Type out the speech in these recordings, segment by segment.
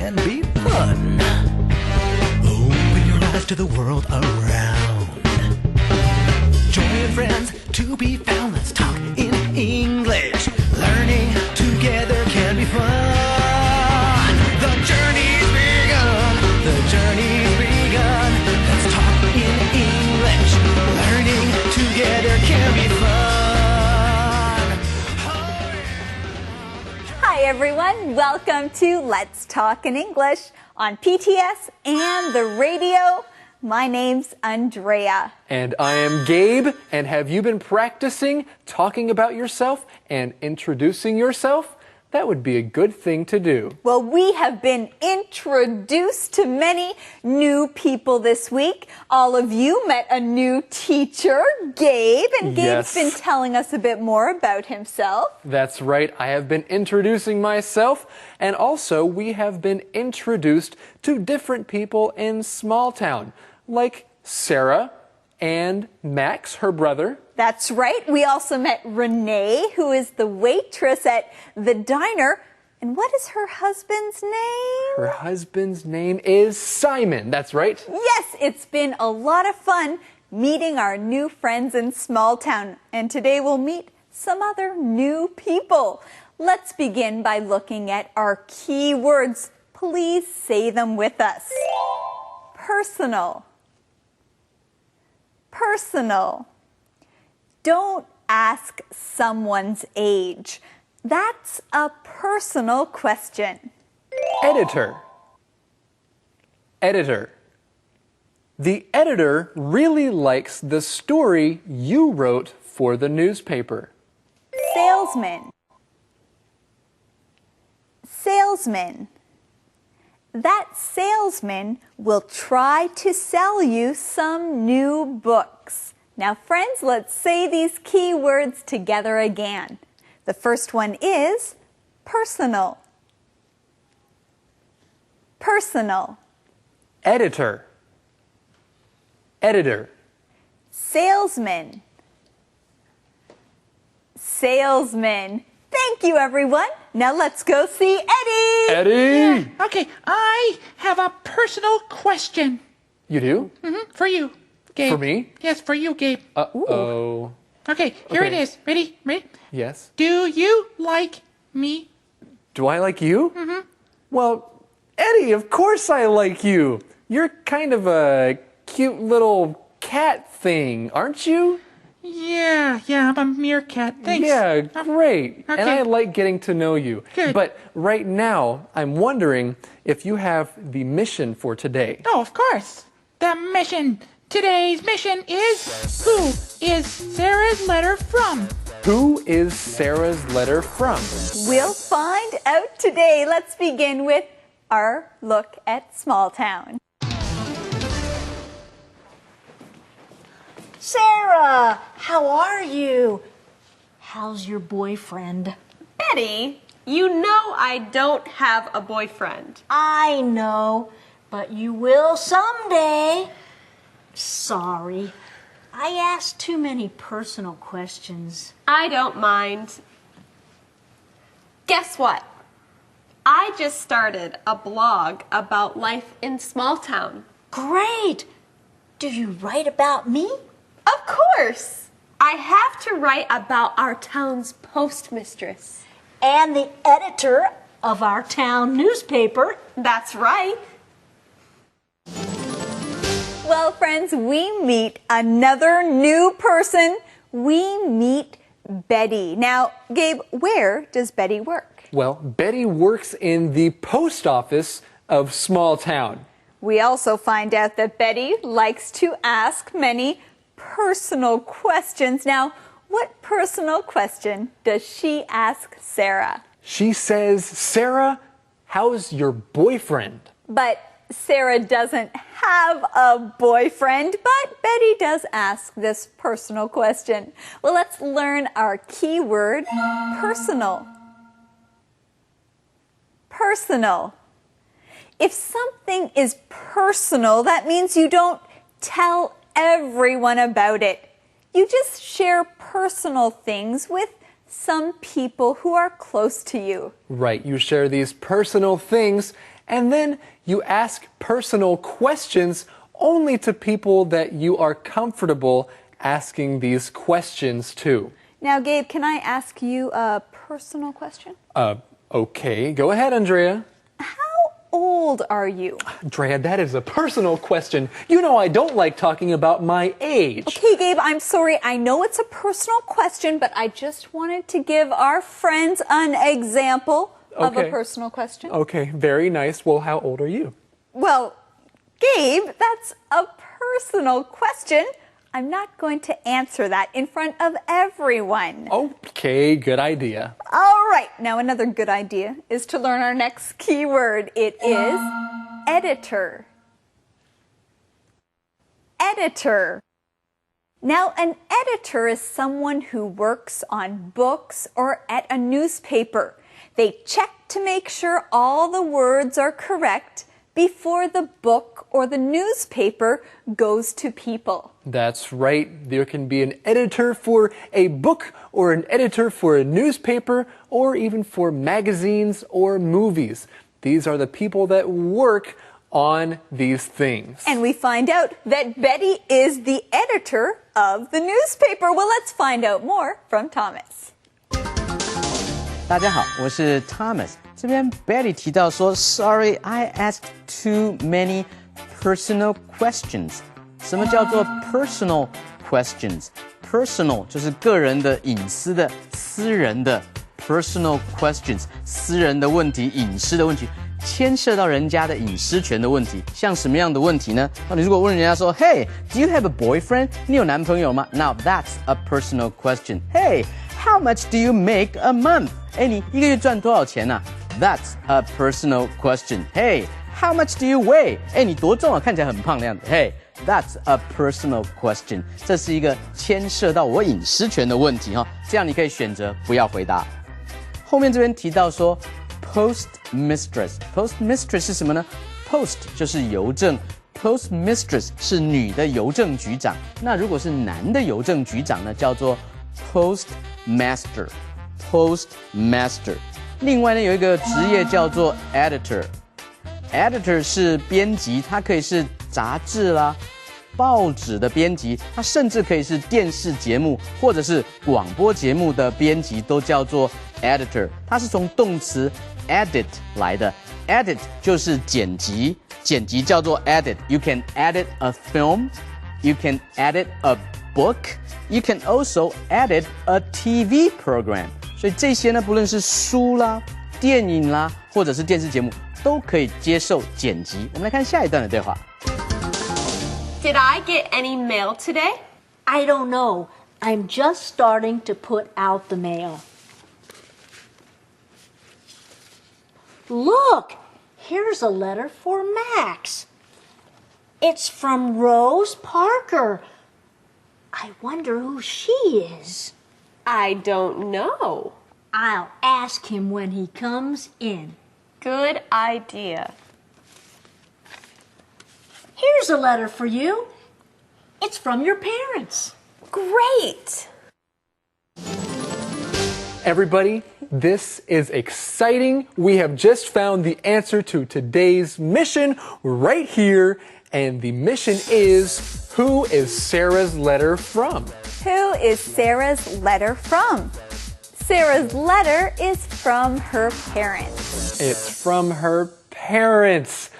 can be fun. Open your eyes to the world around. Joy and friends to be found. Let's talk in English. Learning together can be fun. The journey's begun. The journey's begun. Let's talk in English. Learning together can be fun. Hi everyone, welcome to Let's Talk in English on PTS and the radio. My name's Andrea. And I am Gabe. And have you been practicing talking about yourself and introducing yourself? That would be a good thing to do. Well, we have been introduced to many new people this week. All of you met a new teacher, Gabe, and Gabe's been telling us a bit more about himself. That's right. I have been introducing myself, and also we have been introduced to different people in Small Town, like Sarah and Max, her brother. That's right. We also met Renee, who is the waitress at the diner. And what is her husband's name? Her husband's name is Simon. That's right. Yes, it's been a lot of fun meeting our new friends in Small Town. And today we'll meet some other new people. Let's begin by looking at our key words. Please say them with us. Personal. Personal. Don't ask someone's age. That's a personal question. Editor. Editor. The editor really likes the story you wrote for the newspaper. Salesman. Salesman. That salesman will try to sell you some new books. Now, friends, let's say these key words together again. The first one is personal. Personal. Editor. Editor. Salesman. Salesman. Thank you, everyone. Now let's go see Eddie. Eddie! Yeah. Okay, I have a personal question. You do? For you, Gabe. For me? Yes, for you, Gabe. Uh-oh. Okay, here it Okay. is. Ready? Ready? Yes? Do you like me? Do I like you? Well, Eddie, of course I like you. You're kind of a cute little cat thing, aren't you? Yeah, I'm a meerkat. Thanks. Yeah, great. Okay. And I like getting to know you. Good. But right now, I'm wondering if you have the mission for today. Oh, of course. The mission. Today's mission is who is Sarah's letter from? Who is Sarah's letter from? We'll find out today. Let's begin with our look at Small Town. Sarah, how are you? How's your boyfriend? Betty, you know I don't have a boyfriend. I know, but you will someday. Sorry, I asked too many personal questions. I don't mind. Guess what? I just started a blog about life in Small Town. Great! Do you write about me? Of course! I have to write about our town's postmistress. And the editor of our town newspaper. That's right. Well, friends, we meet another new person. We meet Betty. Now, Gabe, where does Betty work? Well, Betty works in the post office of Small Town. We also find out that Betty likes to ask many personal questions. Now, what personal question does she ask Sarah? She says, Sarah, how's your boyfriend? But Sarah doesn't have a boyfriend, but Betty does ask this personal question. Well, let's learn our key word, personal. Personal. If something is personal, that means you don't tell everyone about it. You just share personal things with some people who are close to you. Right, you share these personal things And then you ask personal questions only to people that you are comfortable asking these questions to. Now, Gabe, can I ask you a personal question? Okay. Go ahead, Andrea. How old are you? Andrea, that is a personal question. You know I don't like talking about my age. Okay, Gabe, I'm sorry. I know it's a personal question, but I just wanted to give our friends an example of a personal question. Okay, very nice. Well, how old are you? Well, Gabe, that's a personal question. I'm not going to answer that in front of everyone. Okay, good idea. All right, now another good idea is to learn our next keyword. It is editor. Editor. Now, an editor is someone who works on books or at a newspaper. They check to make sure all the words are correct before the book or the newspaper goes to people. That's right. There can be an editor for a book or an editor for a newspaper or even for magazines or movies. These are the people that work on these things. And we find out that Betty is the editor of the newspaper. Well, let's find out more from Thomas. 大家好，我是 Thomas。这边 Betty 提到说 ，Sorry, I asked too many personal questions。什么叫做 personal questions？ Personal 就是个人的、隐私的、私人的 personal questions， 私人的问题、隐私的问题，牵涉到人家的隐私权的问题。像什么样的问题呢？你如果问人家说 ，Hey, do you have a boyfriend？ 你有男朋友吗 ？Now that's a personal question. Hey, how much do you make a month？ 你一个月赚多少钱啊 ？That's a personal question. Hey, how much do you weigh？ 你多重啊？看起来很胖的样子。Hey.That's a personal question. 这是一个牵涉到我隐私权的问题哈，这样你可以选择不要回答。后面这边提到说 postmistress 是什么呢？ Post 就是邮政 ，postmistress 是女的邮政局长。那如果是男的邮政局长呢，叫做 postmaster。另外呢，有一个职业叫做 editor。Editor 是编辑，它可以是杂志啦、报纸的编辑，它甚至可以是电视节目或者是广播节目的编辑，都叫做 editor。它是从动词 edit 来的 ，edit 就是剪辑，剪辑叫做 edit。You can edit a film, you can edit a book, you can also edit a TV program。所以这些呢，不论是书啦、电影啦，或者是电视节目，都可以接受剪辑。我们来看下一段的对话。Did I get any mail today? I don't know. I'm just starting to put out the mail. Look, here's a letter for Max. It's from Rose Parker. I wonder who she is. I don't know. I'll ask him when he comes in. Good idea. Here's a letter for you. It's from your parents. Great! Everybody, this is exciting. We have just found the answer to today's mission right here. And the mission is, who is Sarah's letter from? Who is Sarah's letter from? Sarah's letter is from her parents. It's from her parents.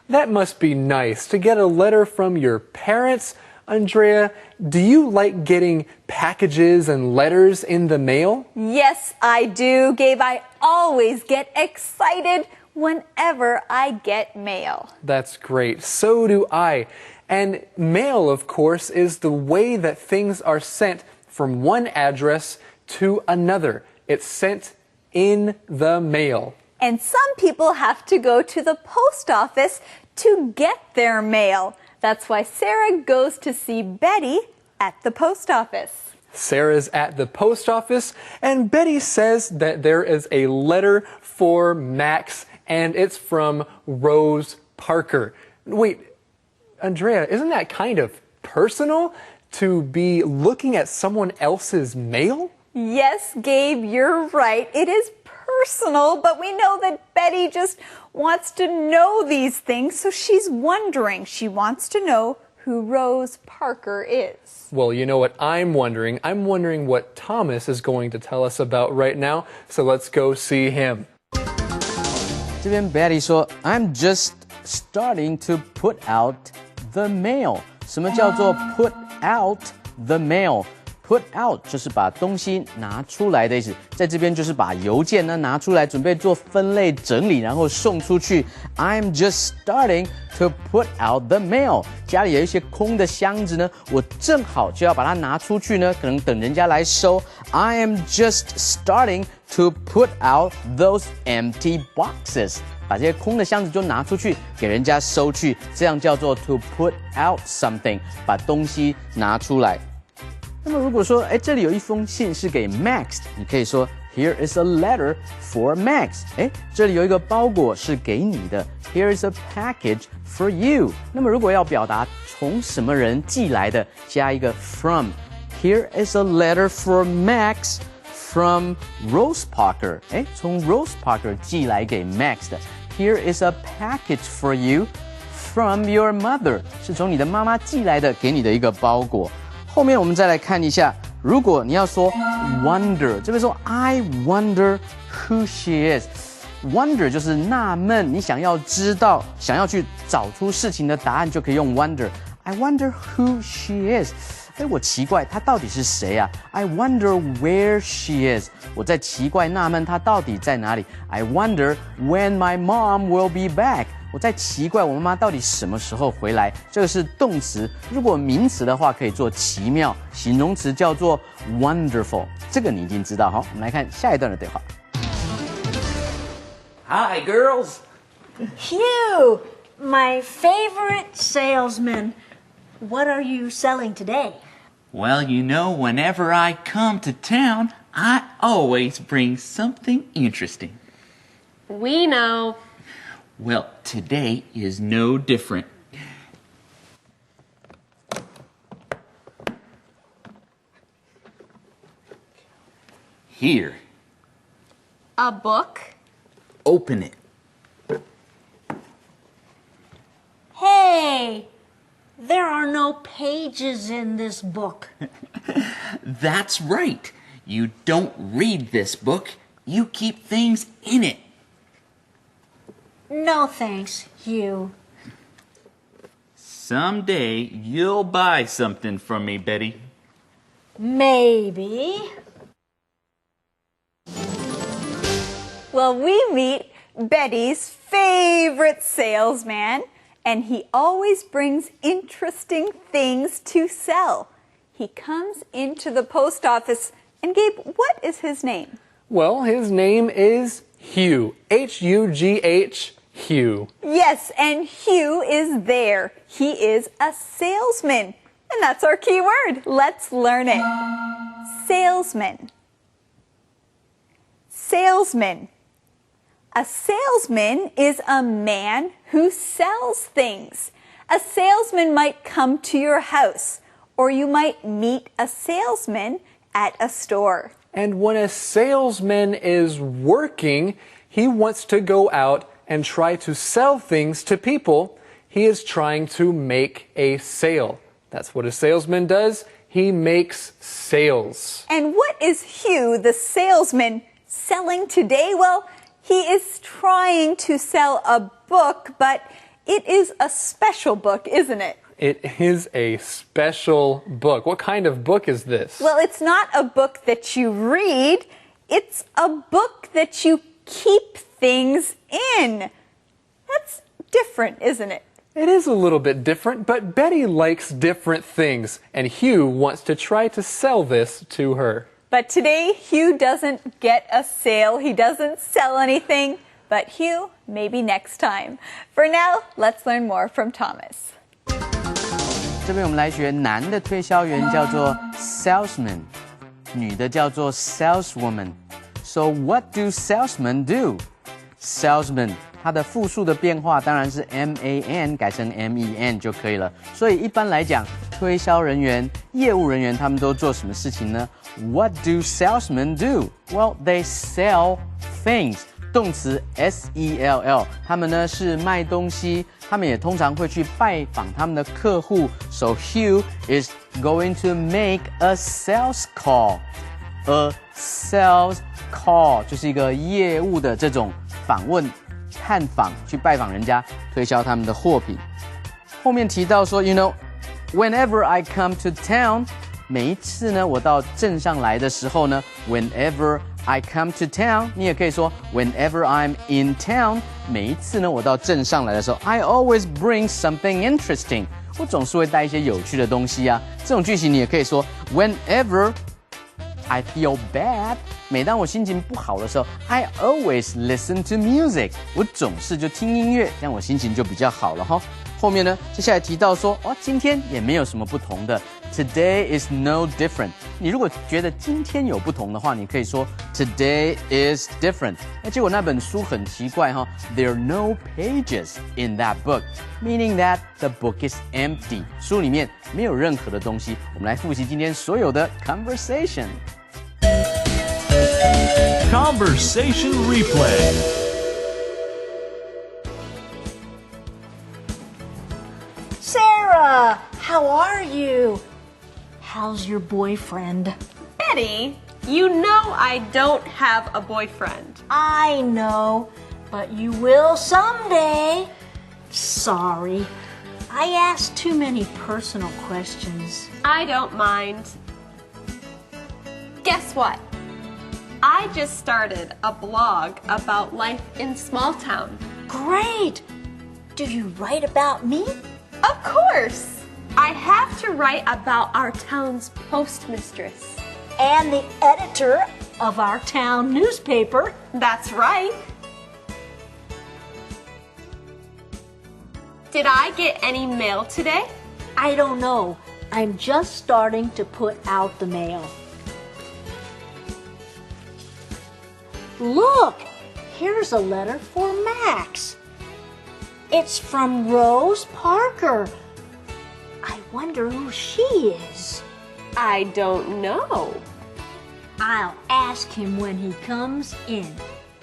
That must be nice to get a letter from your parents. Andrea, do you like getting packages and letters in the mail? Yes, I do, Gabe. I always get excited whenever I get mail. That's great. So do I. And mail, of course, is the way that things are sent from one address to another. It's sent in the mail. And some people have to go to the post office to get their mail. That's why Sarah goes to see Betty at the post office. Sarah's at the post office, and Betty says that there is a letter for Max, and it's from Rose Parker. Wait, Andrea, isn't that kind of personal to be looking at someone else's mail? Yes, Gabe, you're right. It is personal, but we know that Betty just wants to know these things, so she's wondering. She wants to know who Rose Parker is. Well, you know what I'm wondering? I'm wondering what Thomas is going to tell us about right now, so let's go see him. 这边 Betty 说 I'm just starting to put out the mail. 什么叫做 put out the mail?Put out 就是把东西拿出来的意思，在这边就是把邮件呢拿出来，准备做分类整理，然后送出去。I'm just starting to put out the mail。家里有一些空的箱子呢，我正好就要把它拿出去呢，可能等人家来收。I am just starting to put out those empty boxes。把这些空的箱子就拿出去给人家收去，这样叫做 to put out something， 把东西拿出来。那么如果说，这里有一封信是给 Max， 你可以说 Here is a letter for Max。这里有一个包裹是给你的 Here is a package for you。那么如果要表达从什么人寄来的，加一个 from。Here is a letter for Max from Rose Parker。从 Rose Parker 寄来给 Max 的。Here is a package for you from your mother。是从你的妈妈寄来的，给你的一个包裹。后面我们再来看一下，如果你要说 wonder， 这边说 I wonder who she is。wonder 就是纳闷，你想要知道，想要去找出事情的答案，就可以用 wonder。I wonder who she is。我奇怪她到底是谁啊 ？I wonder where she is。我在奇怪纳闷她到底在哪里。I wonder when my mom will be back。我在奇怪我妈妈到底什么时候回来。这个是动词，如果名词的话可以做奇妙，形容词叫做 wonderful。这个你一定知道。好，我们来看下一段的对话。Hi, girls. Hugh, my favorite salesman. What are you selling today? Well, you know, whenever I come to town, I always bring something interesting. We know. Well, today is no different. Here. A book? Open it. Hey, there are no pages in this book. That's right. You don't read this book. You keep things in it. No thanks, Hugh. Someday you'll buy something from me, Betty. Maybe. Well, we meet Betty's favorite salesman, and he always brings interesting things to sell. He comes into the post office, and Gabe, what is his name? Well, his name is Hugh. H-U-G-H, Hugh. Yes, and Hugh is there. He is a salesman. And that's our key word. Let's learn it. Salesman. Salesman. A salesman is a man who sells things. A salesman might come to your house, or you might meet a salesman at a store. And when a salesman is working, he wants to go out and try to sell things to people. He is trying to make a sale. That's what a salesman does. He makes sales. And what is Hugh, the salesman, selling today? Well, he is trying to sell a book, but it is a special book, isn't it? It is a special book. What kind of book is this? Well, it's not a book that you read. It's a book that you keep things in. That's different, isn't it? It is a little bit different, but Betty likes different things, and Hugh wants to try to sell this to her. But today, Hugh doesn't get a sale. He doesn't sell anything. But Hugh, maybe next time. For now, let's learn more from Thomas. 这边我们来学男的推销员叫做 salesman， 女的叫做 saleswoman。So what do salesmen do? Salesmen 它的复数的变化当然是 man 改成 men 就可以了。所以一般来讲，推销人员、业务人员他们都做什么事情呢？ What do salesmen do? Well, they sell things. 动词 sell， 他们呢是卖东西，他们也通常会去拜访他们的客户。So Hugh is going to make a sales call. A sales call 就是一个业务的这种访问、探访，去拜访人家，推销他们的货品。后面提到说 ，You know, whenever I come to town， 每一次呢我到镇上来的时候呢 ，whenever I come to town， 你也可以说 whenever I'm in town， 每一次呢我到镇上来的时候 ，I always bring something interesting， 我总是会带一些有趣的东西啊。这种句型你也可以说 whenever I feel bad， 每当我心情不好的时候 ，I always listen to music， 我总是就听音乐，这样我心情就比较好了哈。后面呢，接下来提到说，今天也没有什么不同的 ，Today is no different。你如果觉得今天有不同的话，你可以说 Today is different。结果那本书很奇怪哈 ，There are no pages in that book，meaning that the book is empty。书里面没有任何的东西。我们来复习今天所有的 conversation。Conversation replay. Sarah, how are you? How's your boyfriend? Betty, you know I don't have a boyfriend. I know, but you will someday. Sorry, I asked too many personal questions. I don't mind. Guess what? I just started a blog about life in small town. Great! Do you write about me? Of course! I have to write about our town's postmistress. And the editor of our town newspaper. That's right. Did I get any mail today? I don't know. I'm just starting to put out the mail. Look, here's a letter for Max. It's from Rose Parker. I wonder who she is. I don't know. I'll ask him when he comes in.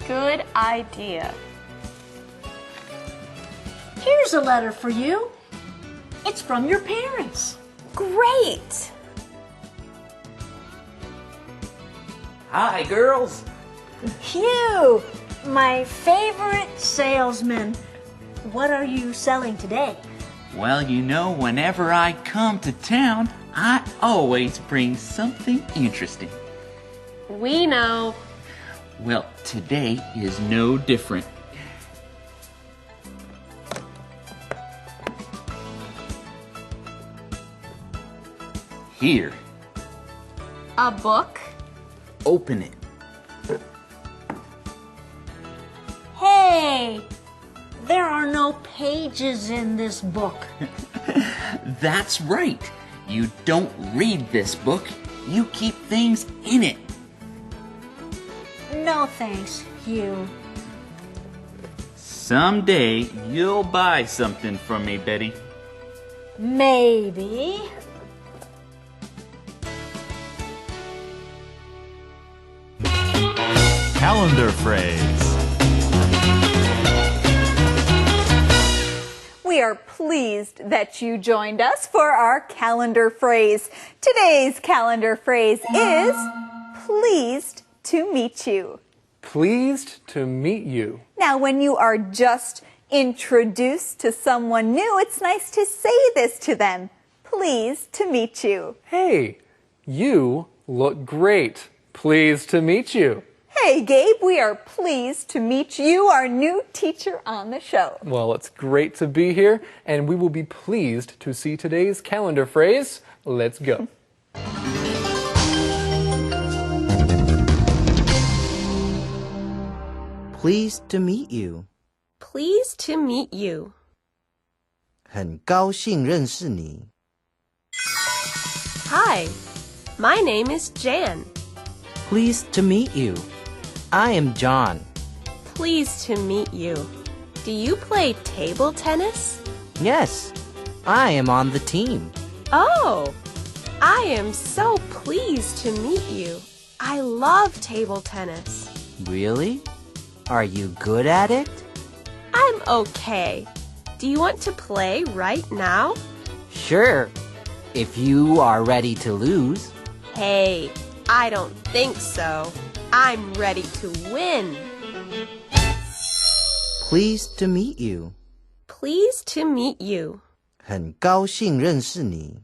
Good idea. Here's a letter for you. It's from your parents. Great! Hi, girls. Hugh, my favorite salesman. What are you selling today? Well, you know, whenever I come to town, I always bring something interesting. We know. Well, today is no different. Here. A book? Open it. Hey, there are no pages in this book. That's right. You don't read this book. You keep things in it. No thanks, Hugh. Someday you'll buy something from me, Betty. Maybe. Calendar phrase. We are pleased that you joined us for our calendar phrase. Today's calendar phrase is pleased to meet you. Pleased to meet you. Now, when you are just introduced to someone new, it's nice to say this to them. Pleased to meet you. Hey, you look great. Pleased to meet you. Hey, Gabe, we are pleased to meet you, our new teacher on the show. Well, it's great to be here, and we will be pleased to see today's calendar phrase. Let's go. Pleased to meet you. Pleased to meet you. 很高兴认识你。 Hi, my name is Jan. Pleased to meet you. I am John. Pleased to meet you. Do you play table tennis? Yes, I am on the team. Oh, I am so pleased to meet you. I love table tennis. Really? Are you good at it? I'm okay. Do you want to play right now? Sure, if you are ready to lose. Hey, I don't think so. I'm ready to win. Pleased to meet you. Pleased to meet you. 很高兴认识你。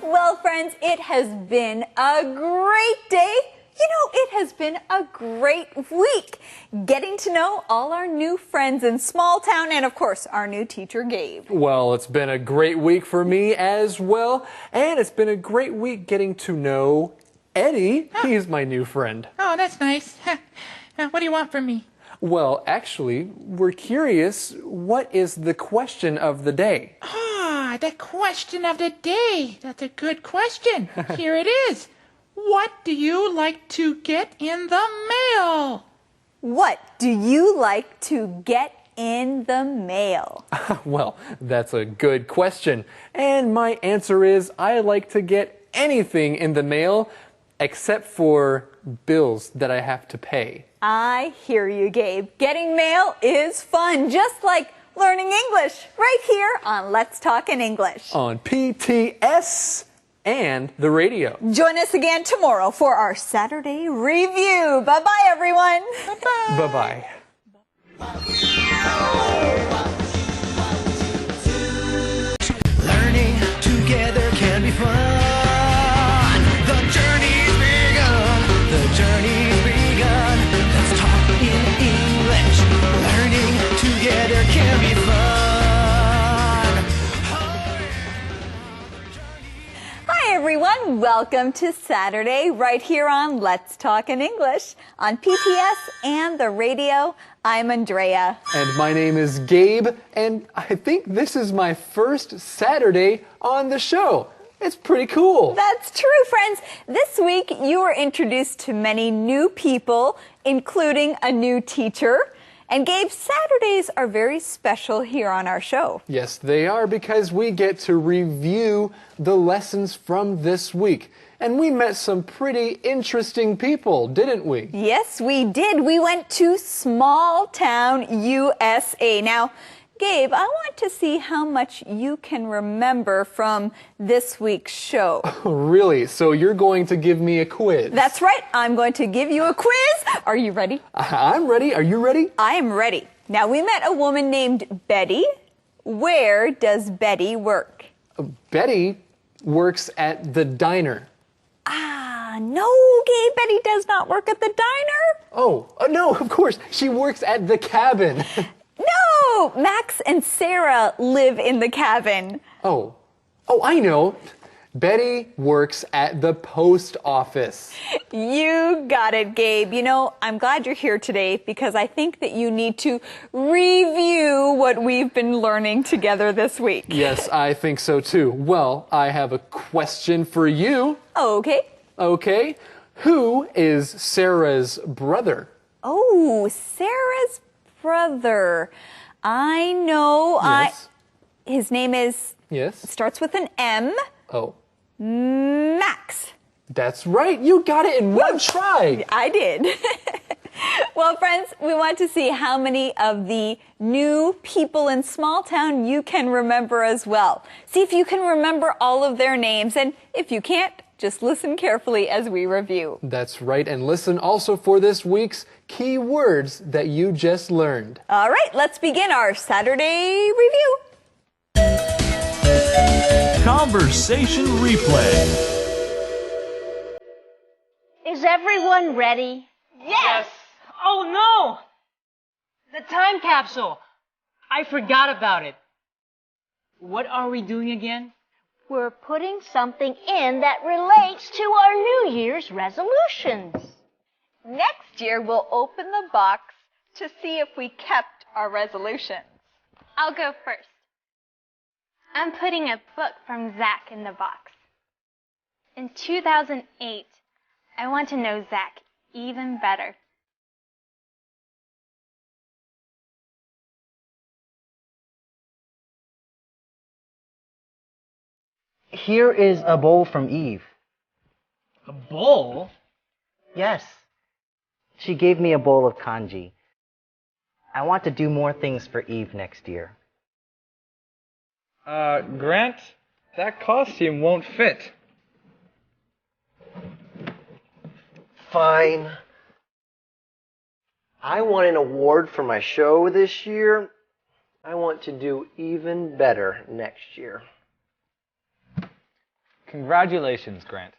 Well, friends, it has been a great day. You know, it has been a great week getting to know all our new friends in small town and, of course, our new teacher, Gabe. Well, it's been a great week for me as well. And it's been a great week getting to know Eddie. He's my new friend. Oh, that's nice. What do you want from me? Well, actually, we're curious, what is the question of the day? Ah, the question of the day. That's a good question. Here it is. What do you like to get in the mail? What do you like to get in the mail? Well, that's a good question. And my answer is I like to get anything in the mail except for bills that I have to pay. I hear you, Gabe. Getting mail is fun, just like learning English right here on Let's Talk in English. On PTS and the radio. Join us again tomorrow for our Saturday review. Bye-bye, everyone. Bye-bye. Learning together can be fun. The journey's begun. The journey's begun. Let's talk in English. Learning together can be fun. Hi, everyone. Welcome to Saturday right here on Let's Talk in English on PTS and the radio. I'm Andrea. And my name is Gabe, and I think this is my first Saturday on the show. It's pretty cool. That's true, friends. This week, you were introduced to many new people, including a new teacher. And Gabe, Saturdays are very special here on our show. Yes, they are, because we get to review the lessons from this week. And we met some pretty interesting people, didn't we? Yes, we did. We went to small town USA. Now, Gabe, I want to see how much you can remember from this week's show. Really? So you're going to give me a quiz? That's right. I'm going to give you a quiz. Are you ready? I'm ready. Are you ready? I am ready. Now, we met a woman named Betty. Where does Betty work? Betty works at the diner. No, Gabe, Betty does not work at the diner. Oh, no, of course. She works at the cabin. No, Max and Sarah live in the cabin. Oh, I know. Betty works at the post office. You got it, Gabe. You know, I'm glad you're here today because I think that you need to review what we've been learning together this week. Yes, I think so too. Well, I have a question for you. Okay. Okay. Who is Sarah's brother? Oh, Sarah's brother. I know. Yes. His name is... Yes. Starts with an M. Oh. Max. That's right. You got it in one try. I did. Well, friends, we want to see how many of the new people in small town you can remember as well. See if you can remember all of their names. And if you can't, just listen carefully as we review. That's right. And listen also for this week's key words that you just learned. All right, let's begin our Saturday review. Conversation replay. Is everyone ready? Yes! Oh no! The time capsule! I forgot about it. What are we doing again? We're putting something in that relates to our New Year's resolutions. Next year, we'll open the box to see if we kept our resolutions. I'll go first. I'm putting a book from Zach in the box. In 2008, I want to know Zach even better. Here is a bowl from Eve. A bowl? Yes. She gave me a bowl of kanji. I want to do more things for Eve next year. Grant, that costume won't fit. Fine. I won an award for my show this year. I want to do even better next year. Congratulations, Grant.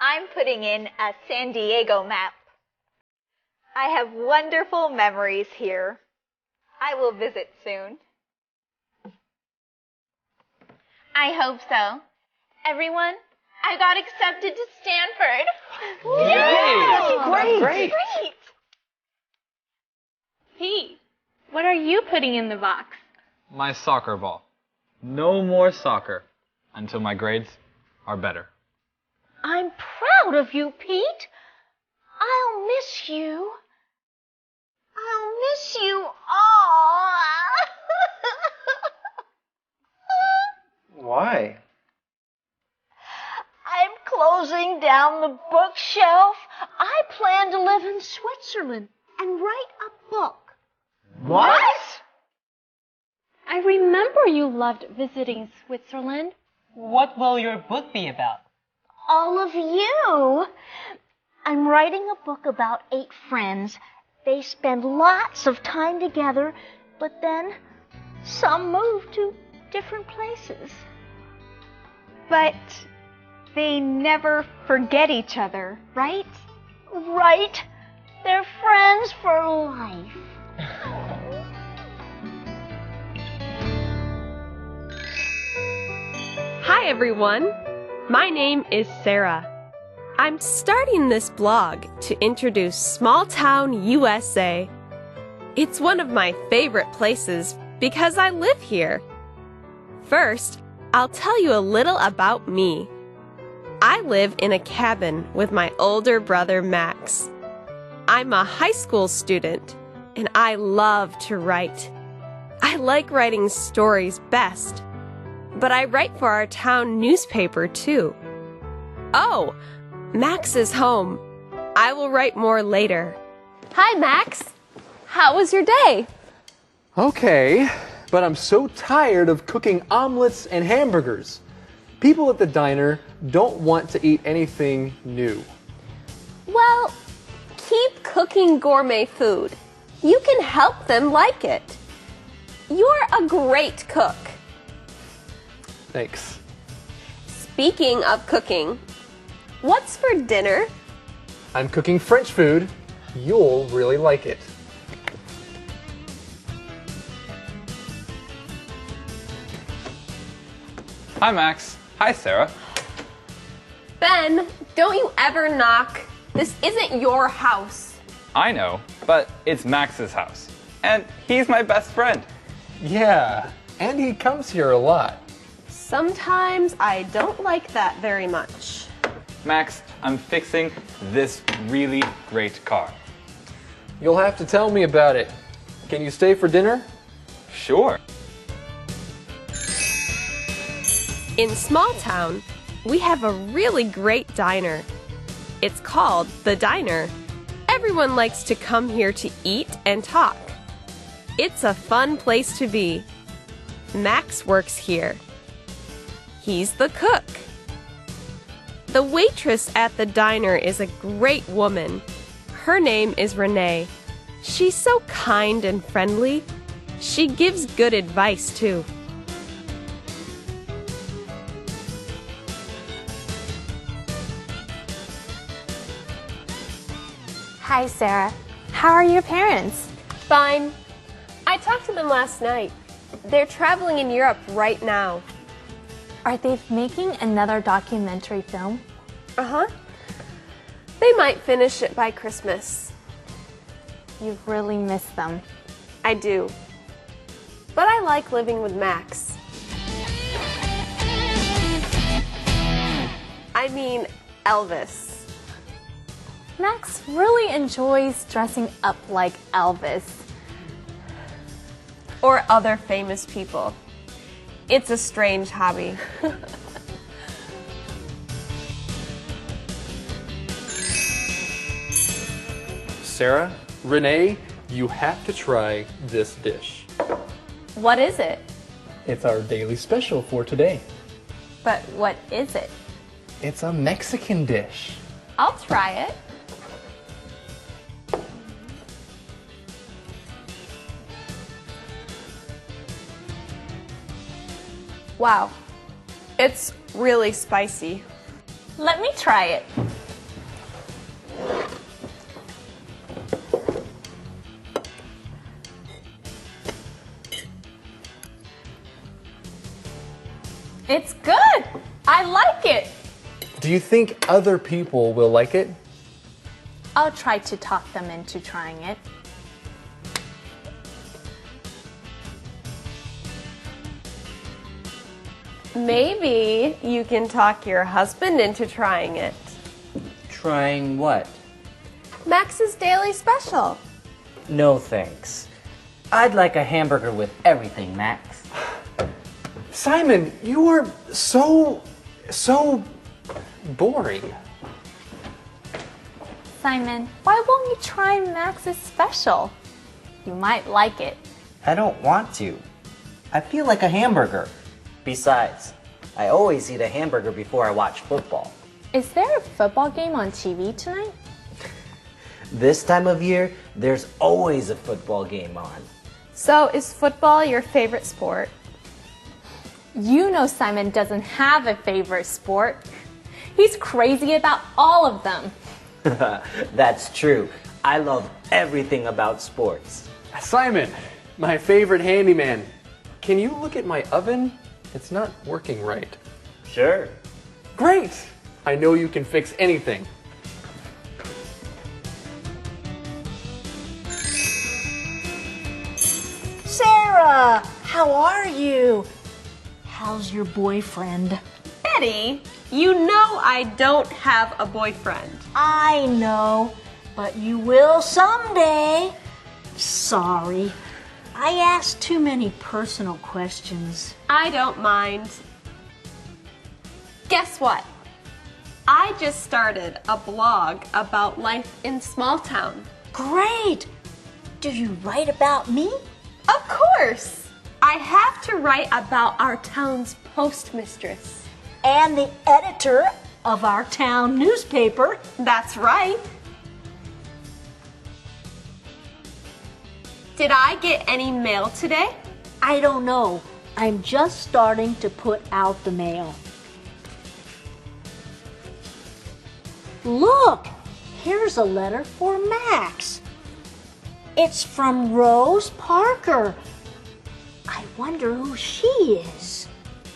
I'm putting in a San Diego map. I have wonderful memories here. I will visit soon. I hope so. Everyone, I got accepted to Stanford. Yay! Great! Pete, what are you putting in the box? My soccer ball. No more soccer until my grades are better. I'm proud of you, Pete. I'll miss you. I'll miss you all. Why? I'm closing down the bookshelf. I plan to live in Switzerland and write a book. What? I remember you loved visiting Switzerland. What will your book be about? All of you. I'm writing a book about 8 friends. They spend lots of time together, but then some move to different places. But they never forget each other, right? Right. They're friends for life. Hi everyone, my name is Sarah. I'm starting this blog to introduce Small Town USA. It's one of my favorite places because I live here. First, I'll tell you a little about me. I live in a cabin with my older brother Max. I'm a high school student and I love to write. I like writing stories best. But I write for our town newspaper, too. Oh, Max is home. I will write more later. Hi, Max. How was your day? Okay, but I'm so tired of cooking omelets and hamburgers. People at the diner don't want to eat anything new. Well, keep cooking gourmet food. You can help them like it. You're a great cook. Thanks. Speaking of cooking, what's for dinner? I'm cooking French food. You'll really like it. Hi, Max. Hi, Sarah. Ben, don't you ever knock. This isn't your house. I know, but it's Max's house. And he's my best friend. Yeah, and he comes here a lot. Sometimes I don't like that very much. Max, I'm fixing this really great car. You'll have to tell me about it. Can you stay for dinner? Sure. In Small Town, we have a really great diner. It's called The Diner. Everyone likes to come here to eat and talk. It's a fun place to be. Max works here. He's the cook. The waitress at the diner is a great woman. Her name is Renee. She's so kind and friendly. She gives good advice, too. Hi, Sarah. How are your parents? Fine. I talked to them last night. They're traveling in Europe right now. Are they making another documentary film? Uh-huh. They might finish it by Christmas. You really miss them. I do. But I like living with Max. I mean, Elvis. Max really enjoys dressing up like Elvis. Or other famous people. It's a strange hobby. Sarah, Renee, you have to try this dish. What is it? It's our daily special for today. But what is it? It's a Mexican dish. I'll try it. Wow, it's really spicy. Let me try it. It's good. I like it. Do you think other people will like it? I'll try to talk them into trying it. Maybe you can talk your husband into trying it. Trying what? Max's Daily Special. No thanks. I'd like a hamburger with everything, Max. Simon, you are so boring. Simon, why won't you try Max's special? You might like it. I don't want to. I feel like a hamburger. Besides, I always eat a hamburger before I watch football. Is there a football game on TV tonight? This time of year, there's always a football game on. So, is football your favorite sport? You know Simon doesn't have a favorite sport. He's crazy about all of them. That's true. I love everything about sports. Simon, my favorite handyman. Can you look at my oven? It's not working right. Sure. Great! I know you can fix anything. Sarah, how are you? How's your boyfriend? Betty, you know I don't have a boyfriend. I know, but you will someday. Sorry, I asked too many personal questions. I don't mind. Guess what? I just started a blog about life in small town. Great! Do you write about me? Of course! I have to write about our town's postmistress. And the editor of our town newspaper. That's right. Did I get any mail today? I don't know. I'm just starting to put out the mail. Look, here's a letter for Max. It's from Rose Parker. I wonder who she is.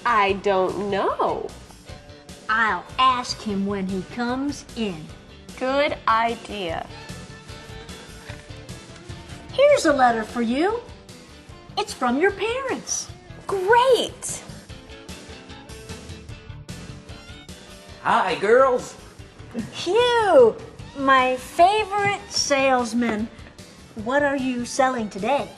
I don't know. I'll ask him when he comes in. Good idea. Here's a letter for you. It's from your parents. Great! Hi, girls. Hugh, my favorite salesman. What are you selling today?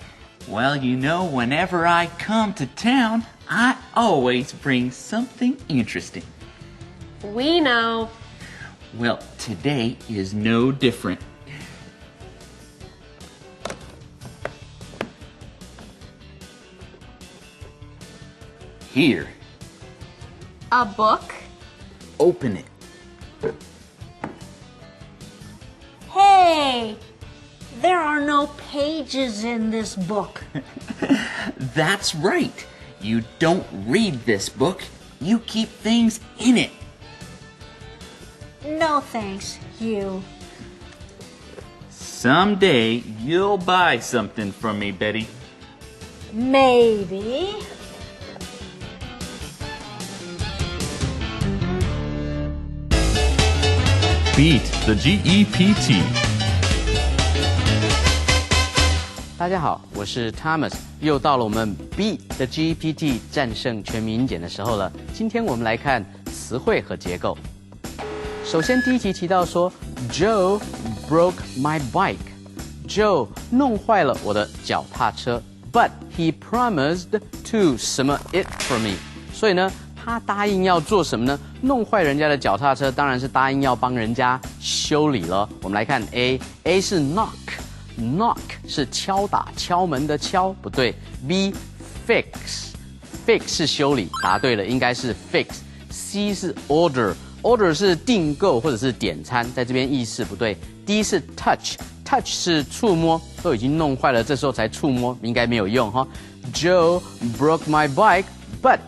Well, you know, whenever I come to town, I always bring something interesting. We know. Well, today is no different. Here. A book? Open it. Hey, there are no pages in this book. That's right. You don't read this book. You keep things in it. No thanks, Hugh. Someday you'll buy something from me, Betty. Maybe. Beat the GEPT. 大家好，我是 Thomas， 又到了我们 Beat the GPT 战胜全民英检的时候了。今天我们来看词汇和结构。首先第一题提到说 Joe broke my bike， Joe 弄坏了我的脚踏车。But he promised to 什么 it for me。所以呢，他答应要做什么呢？弄坏人家的脚踏车，当然是答应要帮人家修理了。我们来看 A 是 knock 是敲打、敲门的敲，不对。B fix 是修理，答对了，应该是 fix。C 是 order 是订购或者是点餐，在这边意思不对。D 是 touch 是触摸，都已经弄坏了，这时候才触摸，应该没有用哈。Joe broke my bike, but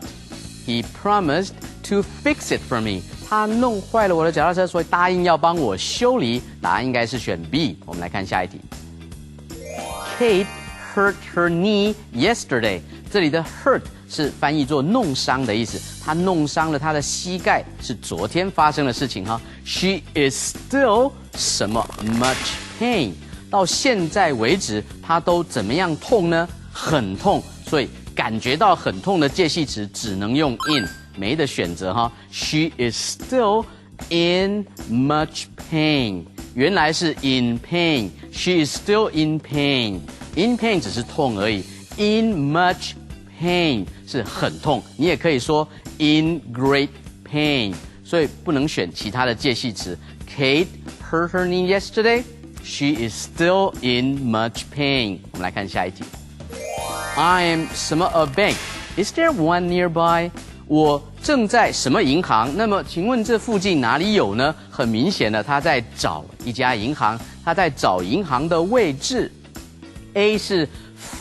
he promised to fix it for me. 他弄坏了我的脚踏车，所以答应要帮我修理。答案应该是选 B。我们来看下一题。Kate hurt her knee yesterday. 这里的 hurt 是翻译作弄伤的意思，她弄伤了她的膝盖，是昨天发生的事情哈。She is still 什么 much pain. 到现在为止，她都怎么样痛呢？很痛，所以感觉到很痛的介系词只能用 in， 没得选择哈。She is still in much pain. 原来是 in pain. She is still in pain. In pain 只是痛而已。In much pain 是很痛，你也可以说 in great pain， 所以不能选其他的介系词。Kate hurt her knee yesterday. She is still in much pain. 我们来看下一题。I'm 什么 a bank? Is there one nearby? 我正在什么银行？那么请问这附近哪里有呢？很明显的，他在找一家银行，他在找银行的位置。A 是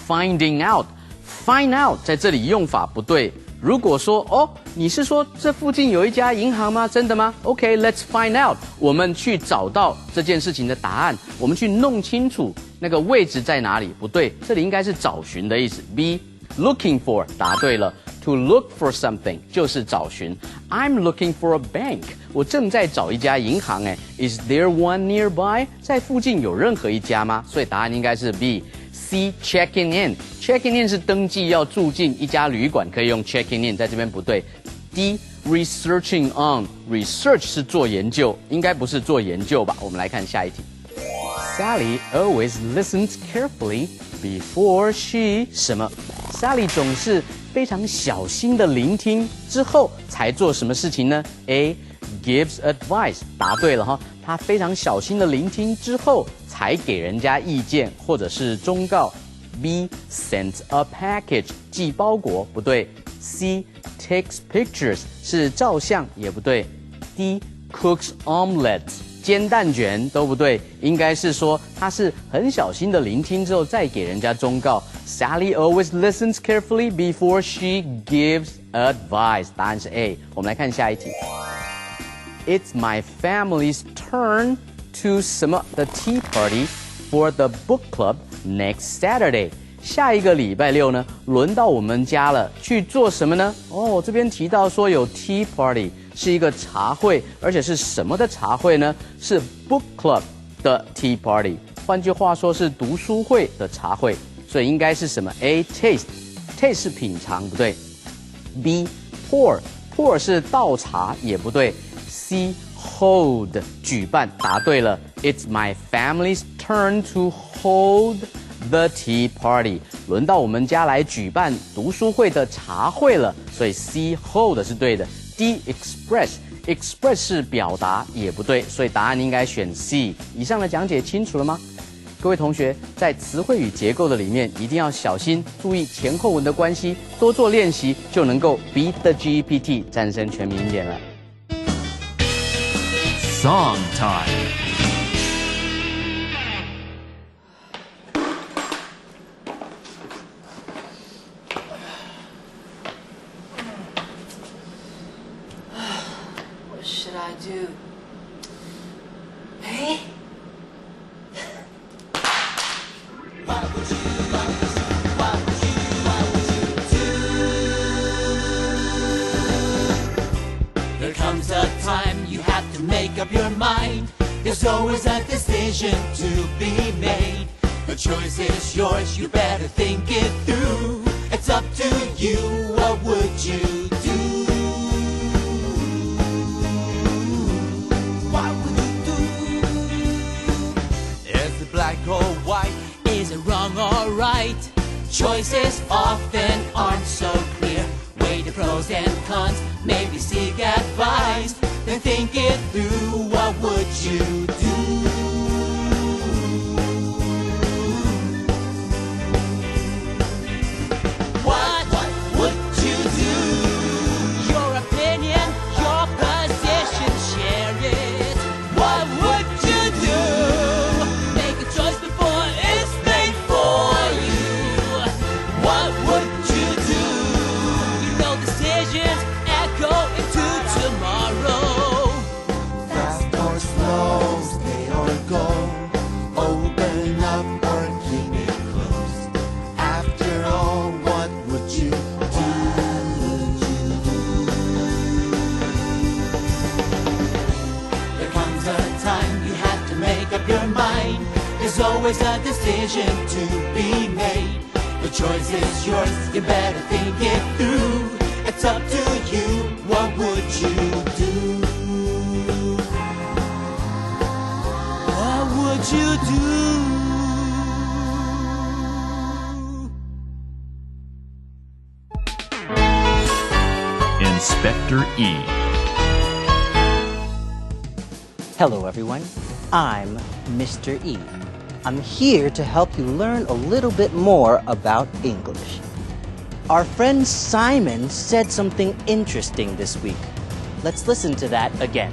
finding out。Find out 在这里用法不对。如果说你是说这附近有一家银行吗？真的吗 ？OK, let's find out。我们去找到这件事情的答案，我们去弄清楚那个位置在哪里。不对，这里应该是找寻的意思。B looking for 答对了。To look for something 就是找寻。I'm looking for a bank。我正在找一家银行。Is there one nearby？ 在附近有任何一家吗？所以答案应该是 B。C checking in。Checking in 是登记要住进一家旅馆，可以用 checking in， 在这边不对。D researching on。Research 是做研究，应该不是做研究吧？我们来看下一题。Sally always listens carefully before she 什么 ？Sally 总是非常小心的聆听之后才做什么事情呢 ？A gives advice， 答对了哈，她非常小心的聆听之后才给人家意见或者是忠告。B sends a package， 寄包裹，不对。C takes pictures， 是照相，也不对。D cooks omelets， 煎蛋卷，都不对，应该是说他是很小心的聆听之后再给人家忠告。Sally always listens carefully before she gives advice， 答案是 A。我们来看下一题。It's my family's turn to 什么 the tea party for the book club next Saturday。下一个礼拜六呢，轮到我们家了，去做什么呢？这边提到说有 tea party， 是一个茶会，而且是什么的茶会呢？是 book club 的 tea party， 换句话说是读书会的茶会，所以应该是什么 ？A taste 是品尝，不对。B pour 是倒茶，也不对。C hold 举办，答对了。It's my family's turn to hold the tea party， 轮到我们家来举办读书会的茶会了，所以 C hold 是对的。D express 是表达，也不对，所以答案应该选 C。以上的讲解清楚了吗？各位同学，在词汇与结构的里面一定要小心，注意前后文的关系，多做练习就能够 beat the GEPT， 战胜全民英典了。Song time. What should I do? Hey? There comes a time you have to make up your mind. There's always a decision to be made. The choice is yours, you better think it through. It's up to you, what would you do? What would you do? Is it black or white? Is it wrong or right? choices often aren't so clear. Weigh the pros and cons, maybe seek advice. Then think it through, what would you do? What would you do? Your opinion, your position, share it. What would you do? Make a choice before it's made for you. What would you do? You know decisions echo into tomorrow. Fast or slow, stay or go. Open up or keep it closed. After all, what would you do? There comes a time you have to make up your mind. There's always a decision to be made. The choice is yours, you better think it through. It's up to you, what would you do? What would you do? Inspector E. Hello, everyone. I'm Mr. E. I'm here to help you learn a little bit more about English. Our friend Simon said something interesting this week. Let's listen to that again.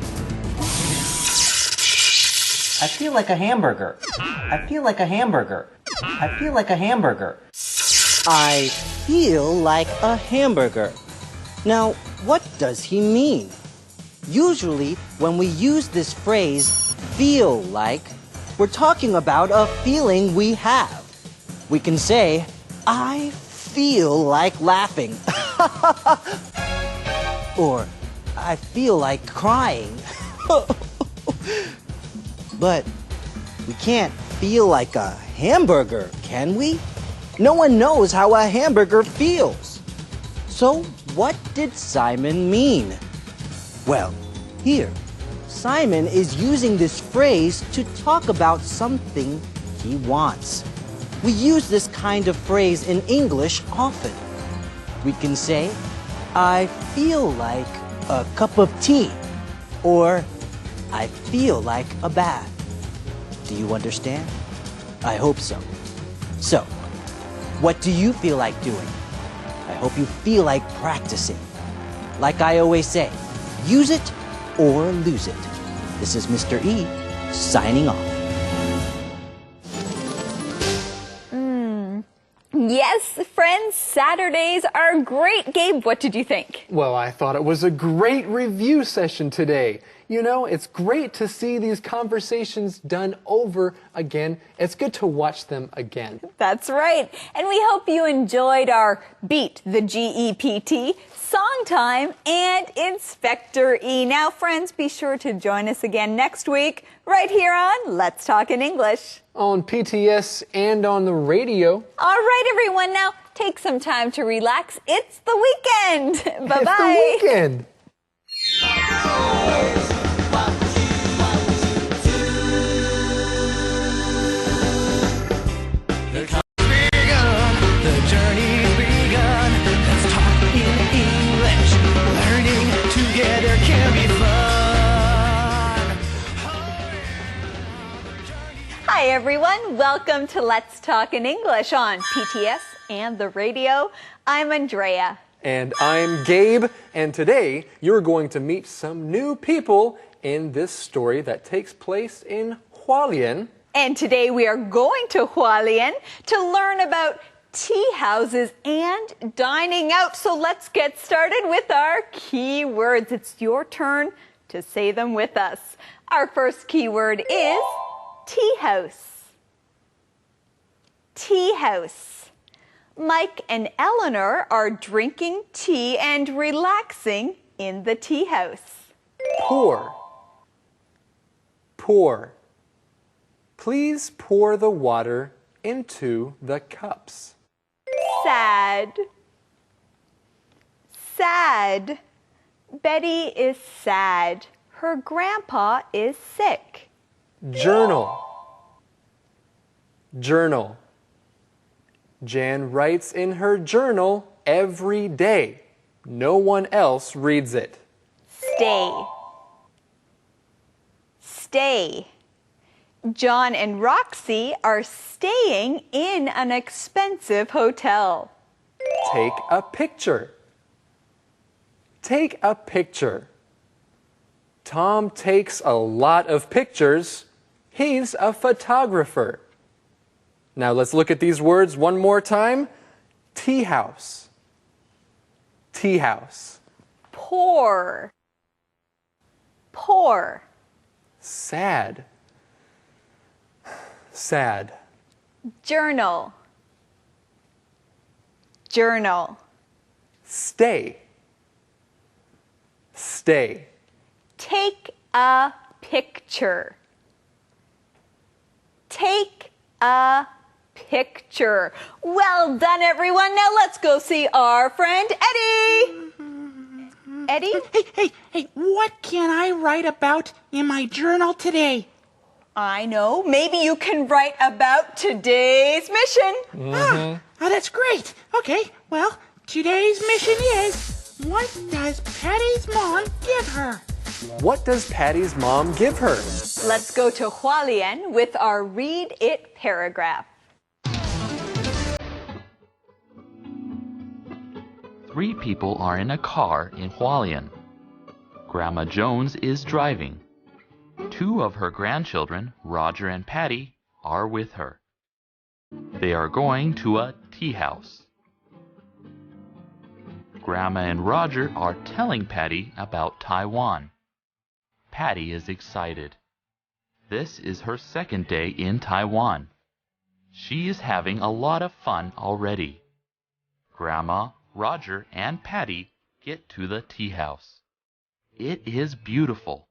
I feel like a hamburger. I feel like a hamburger. I feel like a hamburger. I feel like a hamburger. Now, what does he mean? Usually, when we use this phrase, feel like, we're talking about a feeling we have. We can say, I feel like laughing. Or, I feel like crying. But we can't feel like a hamburger, can we? No one knows how a hamburger feels. So, what did Simon mean? Well, here, Simon is using this phrase to talk about something he wants. We use this kind of phrase in English often. We can say, I feel like a cup of tea, or I feel like a bath. Do you understand? I hope so. So, what do you feel like doing? I hope you feel like practicing. Like I always say, use it or lose it. This is Mr. E signing off. Yes, friends, Saturdays are great. Gabe, what did you think? Well, I thought it was a great review session today. You know, it's great to see these conversations done over again. It's good to watch them again. That's right. And we hope you enjoyed our Beat the GEPT, Song Time, and Inspector E. Now, friends, be sure to join us again next week, right here on Let's Talk in English. On PTS and on the radio. All right, everyone, now take some time to relax. It's the weekend. Bye-bye. It's the weekend. The journey's begun. Let's talk in English. Learning together can be fun. Hi, everyone. Welcome to Let's Talk in English on PTS and the radio. I'm Andrea. And I'm Gabe. And today you're going to meet some new people in this story that takes place in Hualien. And today we are going to Hualien to learn about tea houses and dining out. So let's get started with our key words. It's your turn to say them with us. Our first key word is tea house. Tea house. Mike and Eleanor are drinking tea and relaxing in the tea house. Pour. Pour. Please pour the water into the cups. Sad. Sad. Betty is sad. Her grandpa is sick. Journal. Journal. Jan writes in her journal every day. No one else reads it. Stay. Stay. John and Roxy are staying in an expensive hotel. Take a picture. Take a picture. Tom takes a lot of pictures. He's a photographer. Now let's look at these words one more time. Tea house. Tea house. Poor. Poor. Sad. Sad. Journal. Journal. Stay. Stay. Take a picture. Take a picture. Well done, everyone. Now let's go see our friend Eddie. Eddie? Hey, what can I write about in my journal today? I know. Maybe you can write about today's mission. Oh, that's great. Okay, well, today's mission is, what does Patty's mom give her? What does Patty's mom give her? Let's go to Hualien with our Read It paragraph. 3 people are in a car in Hualien. Grandma Jones is driving. 2 of her grandchildren, Roger and Patty, are with her. They are going to a tea house. Grandma and Roger are telling Patty about Taiwan. Patty is excited. This is her second day in Taiwan. She is having a lot of fun already. Grandma, Roger, and Patty get to the tea house. It is beautiful.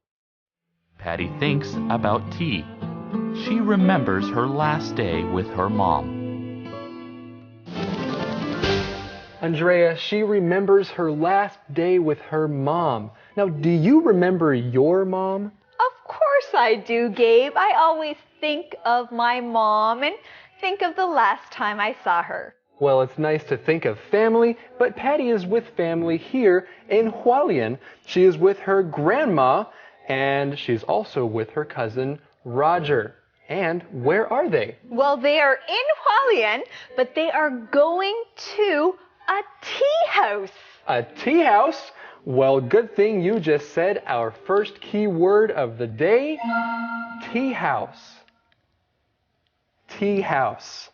Patty thinks about tea. She remembers her last day with her mom. Andrea, she remembers her last day with her mom. Now, do you remember your mom? Of course I do, Gabe. I always think of my mom and think of the last time I saw her. Well, it's nice to think of family, but Patty is with family here in Hualien. She is with her grandma, and she's also with her cousin Roger. And where are they? Well, they are in Hualien, but they are going to a tea house. A tea house? Well, good thing you just said our first key word of the day. Tea house. Tea house.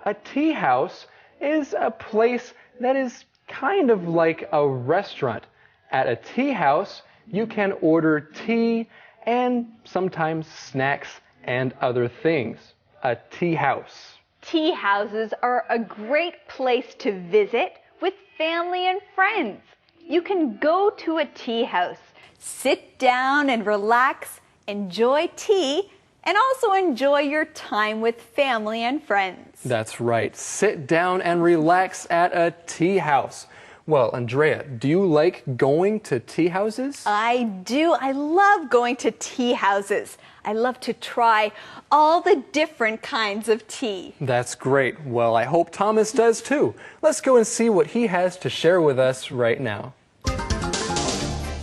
A tea house is a place that is kind of like a restaurant. At a tea house, you can order tea and sometimes snacks and other things. A tea house. Tea houses are a great place to visit with family and friends. You can go to a tea house, sit down and relax, enjoy tea, and also enjoy your time with family and friends. That's right. Sit down and relax at a tea house. Well, Andrea, do you like going to tea houses? I do. I love going to tea houses. I love to try all the different kinds of tea. That's great. Well, I hope Thomas does too. Let's go and see what he has to share with us right now.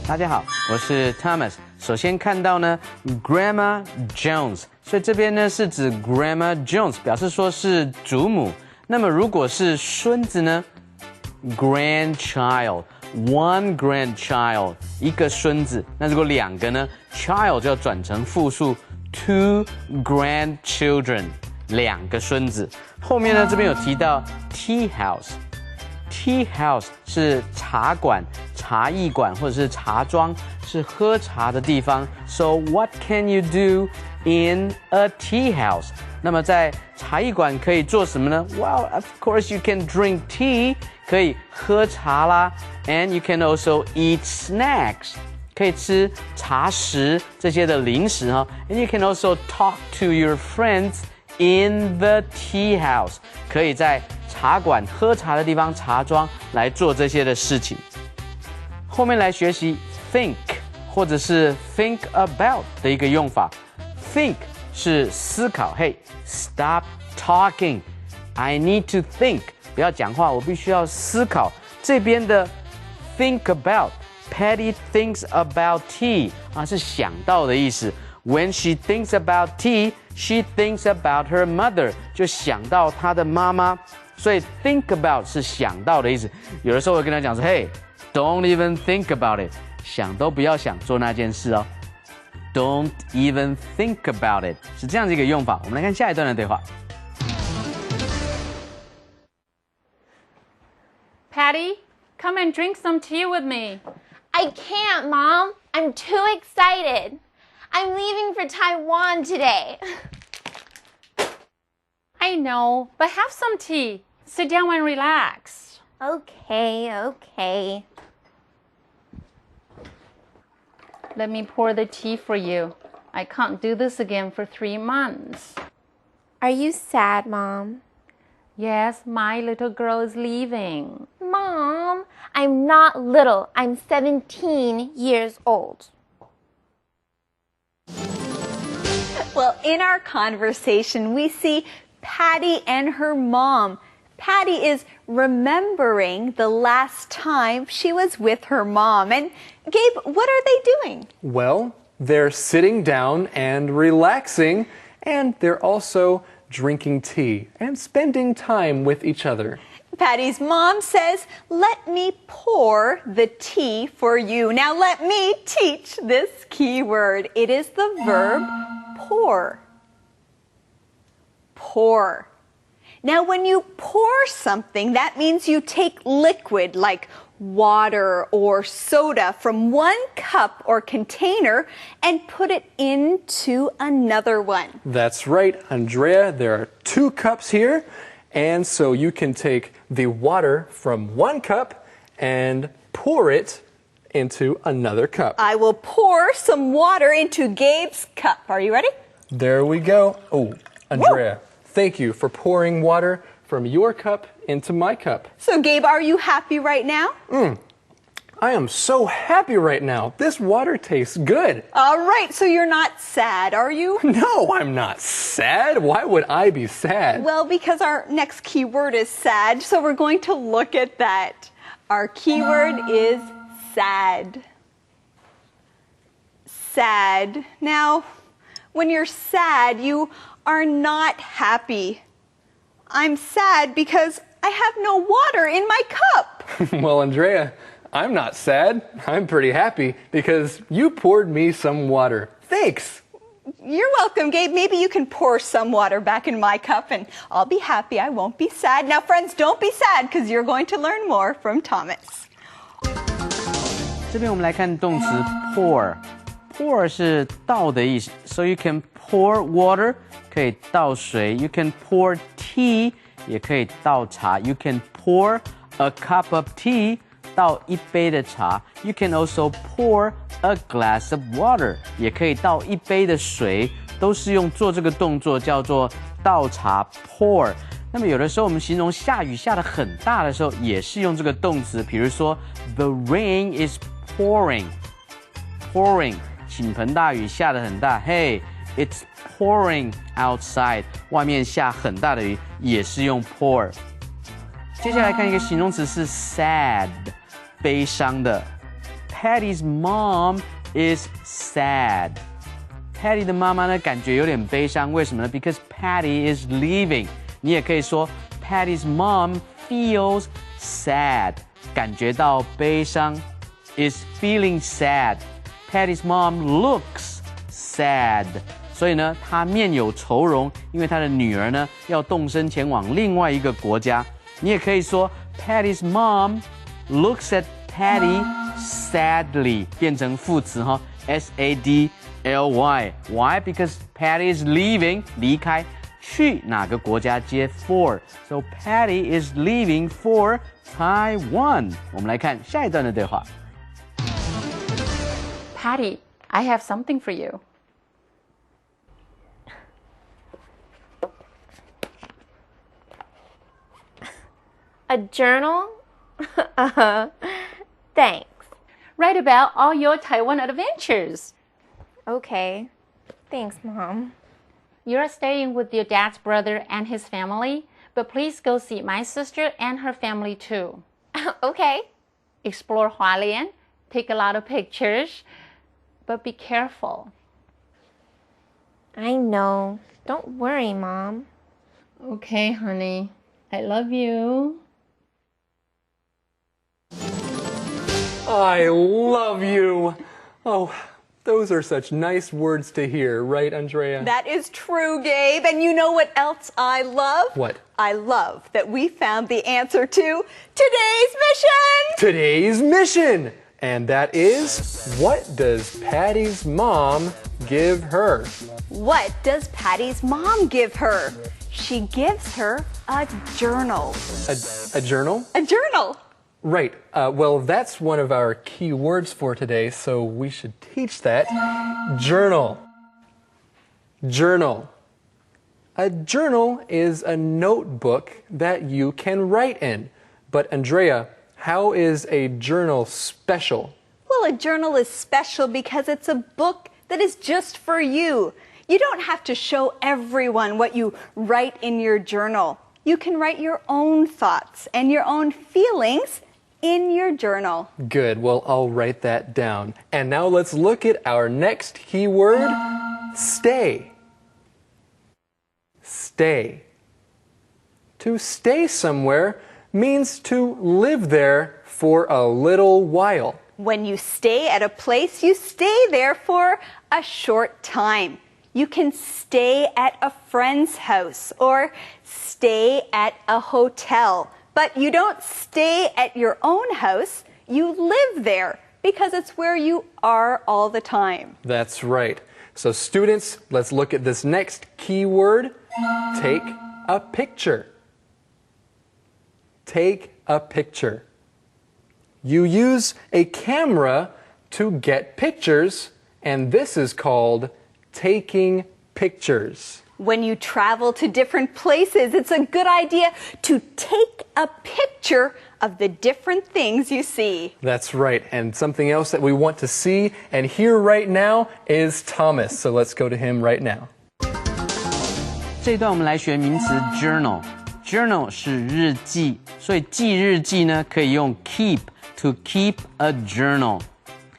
大家好，我是 Thomas。首先看到呢 ，Grandma Jones， 所以这边呢是指 Grandma Jones， 表示说是祖母。那么如果是孙子呢 ，grandchild。One grandchild， 一个孙子。那如果2个呢 ，child 就要转成复数 ，two grandchildren， 2个孙子。后面呢这边有提到 tea house。Tea house 是茶馆、茶艺馆或者是茶庄，是喝茶的地方。So what can you do in a tea house？ 那么在茶艺馆可以做什么呢 ？Well, of course you can drink tea， 可以喝茶啦。And you can also eat snacks， 可以吃茶食这些的零食哈。And you can also talk to your friends in the tea house， 可以在茶馆喝茶的地方茶庄来做这些的事情。后面来学习 think 或者是 think about 的一个用法。think 是思考，嘿 ，stop talking， I need to think， 不要讲话，我必须要思考。这边的 think about。Patty thinks about tea 啊，是想到的意思。When she thinks about tea, she thinks about her mother， 就想到她的妈妈。所以 think about 是想到的意思。有的时候我会跟她讲说 ，Hey, don't even think about it， 想都不要想做那件事哦。Don't even think about it 是这样的一个用法。我们来看下一段的对话。Patty, come and drink some tea with me. I can't, Mom. I'm too excited. I'm leaving for Taiwan today. I know, but have some tea. Sit down and relax. Okay. Let me pour the tea for you. I can't do this again for 3 months. Are you sad, Mom? Yes, my little girl is leaving. Mom, I'm not little. I'm 17 years old. Well, in our conversation, we see Patty and her mom. Patty is remembering the last time she was with her mom. And Gabe, what are they doing? Well, they're sitting down and relaxing, and they're also drinking tea and spending time with each other. Patty's mom says, "Let me pour the tea for you." Now let me teach this key word. It is the verb pour. Pour. Now when you pour something, that means you take liquid like water or soda from one cup or container and put it into another one. That's right, Andrea. There are 2 cups here, and so you can take the water from one cup and pour it into another cup. I will pour some water into Gabe's cup. Are you ready? There we go. Oh, Andrea, thank you for pouring water from your cup into my cup. So Gabe, are you happy right now? I am so happy right now. This water tastes good. All right, so you're not sad, are you? No, I'm not sad. Why would I be sad? Well, because our next keyword is sad, so we're going to look at that. Our keyword is sad. Sad. Now, when you're sad, you are not happy. I'm sad because I have no water in my cup. Well, Andrea, I'm not sad. I'm pretty happy because you poured me some water. Thanks. You're welcome, Gabe. Maybe you can pour some water back in my cup and I'll be happy. I won't be sad. Now, friends, don't be sad because you're going to learn more from Thomas. 这边我们来看动词 pour。pour 是倒的意思 ，so you can pour water 可以倒水 ，you can pour tea 也可以倒茶 ，you can pour a cup of tea 倒一杯的茶 ，you can also pour a glass of water 也可以倒一杯的水，都是用做这个动作叫做倒茶 pour。那么有的时候我们形容下雨下得很大的时候，也是用这个动词，比如说 The rain is pouring，pouring 倾盆大雨下得很大 ，Hey it's pouring outside， 外面下很大的雨，也是用 pour。接下来看一个形容词是 sad， 悲伤的。Patty's mom is sad。Patty 的妈妈呢，感觉有点悲伤，为什么呢 ？Because Patty is leaving。你也可以说 Patty's mom feels sad， 感觉到悲伤 ，is feeling sad。Patty's mom looks sad， 所以呢，她面有愁容，因为她的女儿呢要动身前往另外一个国家。你也可以说 Patty's mom looks at Patty sadly， 变成副词哈 ，S-A-D-L-Y。Why? Because Patty is leaving， 离开。去哪个国家接 for，so Patty is leaving for Taiwan。我们来看下一段的对话。Patty, I have something for you. A journal? Thanks. Write about all your Taiwan adventures. Okay. Thanks, Mom. You're staying with your dad's brother and his family, But please go see my sister and her family too. Okay. Explore Hualien, take a lot of pictures, but be careful. I know. Don't worry, Mom. Okay, honey. I love you. I love you. Oh, those are such nice words to hear, right, Andrea? That is true, Gabe. And you know what else I love? What? I love that we found the answer to today's mission! Today's mission! And that is, what does Patty's mom give her? What does Patty's mom give her? She gives her a journal. A journal? A journal. Right. Well, that's one of our key words for today, so we should teach that. Journal. Journal. A journal is a notebook that you can write in. But Andrea, how is a journal special? Well, a journal is special because it's a book that is just for you. You don't have to show everyone what you write in your journal. You can write your own thoughts and your own feelings in your journal. Good. Well, I'll write that down. And now let's look at our next key word, stay. Stay. To stay somewhere means to live there for a little while. When you stay at a place, you stay there for a short time. You can stay at a friend's house or stay at a hotel. But you don't stay at your own house, you live there because it's where you are all the time. That's right. So students, let's look at this next key word, take a picture. Take a picture. You use a camera to get pictures, and this is called taking pictures. When you travel to different places, it's a good idea to take a picture of the different things you see. That's right. And something else that we want to see and hear right now is Thomas. So let's go to him right now. 这一段我们来学名词 journal。journal 是日记，所以记日记呢可以用 keep to keep a journal。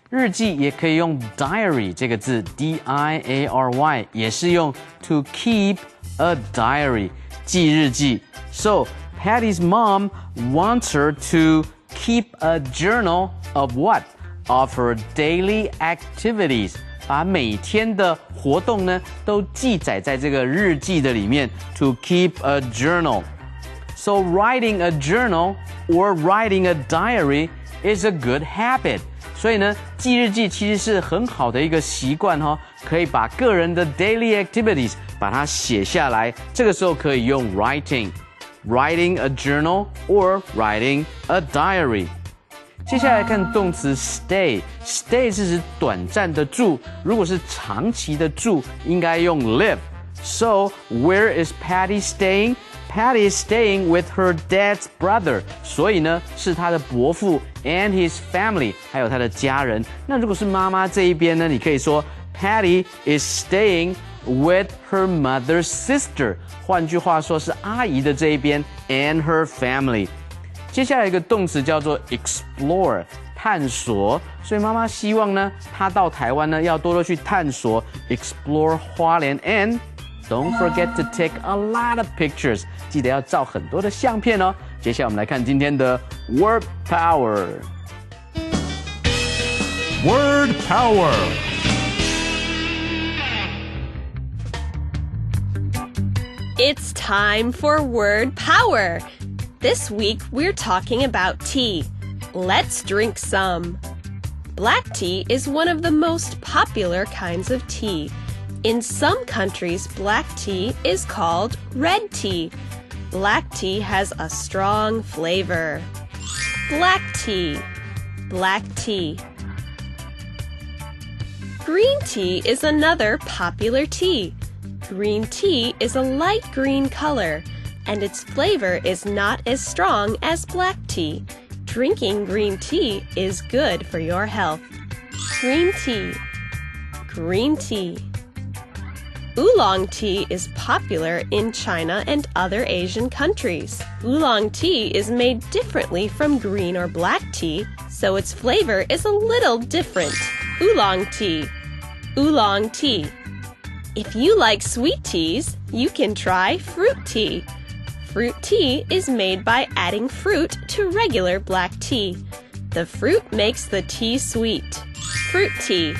日记也可以用 diary 这个字 D-I-A-R-Y 也是用 to keep a diary 记日记。So Patty's mom wants her to keep a journal of what? Of her daily activities. 把每天的活动呢都记载在这个日记的里面 to keep a journal. So writing a journal or writing a diary is a good habit. 所以呢，记日记其实是很好的一个习惯哦，可以把个人的 daily activities 把它写下来。这个时候可以用 writing a journal or writing a diary。接下来看动词 stay 是指短暂的住，如果是长期的住，应该用 live。So where is Patty staying? Patty is staying with her dad's brother. 所以呢，是她的伯父 and his family， 还有她的家人。那如果是妈妈这一边呢，你可以说 Patty is staying with her mother's sister。换句话说，是阿姨的这一边 and her family。接下来一个动词叫做 explore， 探索。所以妈妈希望呢，她到台湾呢要多多去探索 explore 花莲 and don't forget to take a lot of pictures， 记得要照很多的相片哦。接下来我们来看今天的 Word Power。 Word Power。 It's time for Word Power. This week we're talking about tea. Let's drink some. Black tea is one of the most popular kinds of tea. In some countries, black tea is called red tea. Black tea has a strong flavor. Black tea. Black tea. Green tea is another popular tea. Green tea is a light green color, and its flavor is not as strong as black tea. Drinking green tea is good for your health. Green tea. Green tea. Oolong tea is popular in China and other Asian countries. Oolong tea is made differently from green or black tea, so its flavor is a little different. Oolong tea. Oolong tea. If you like sweet teas, you can try fruit tea. Fruit tea is made by adding fruit to regular black tea. The fruit makes the tea sweet. Fruit tea.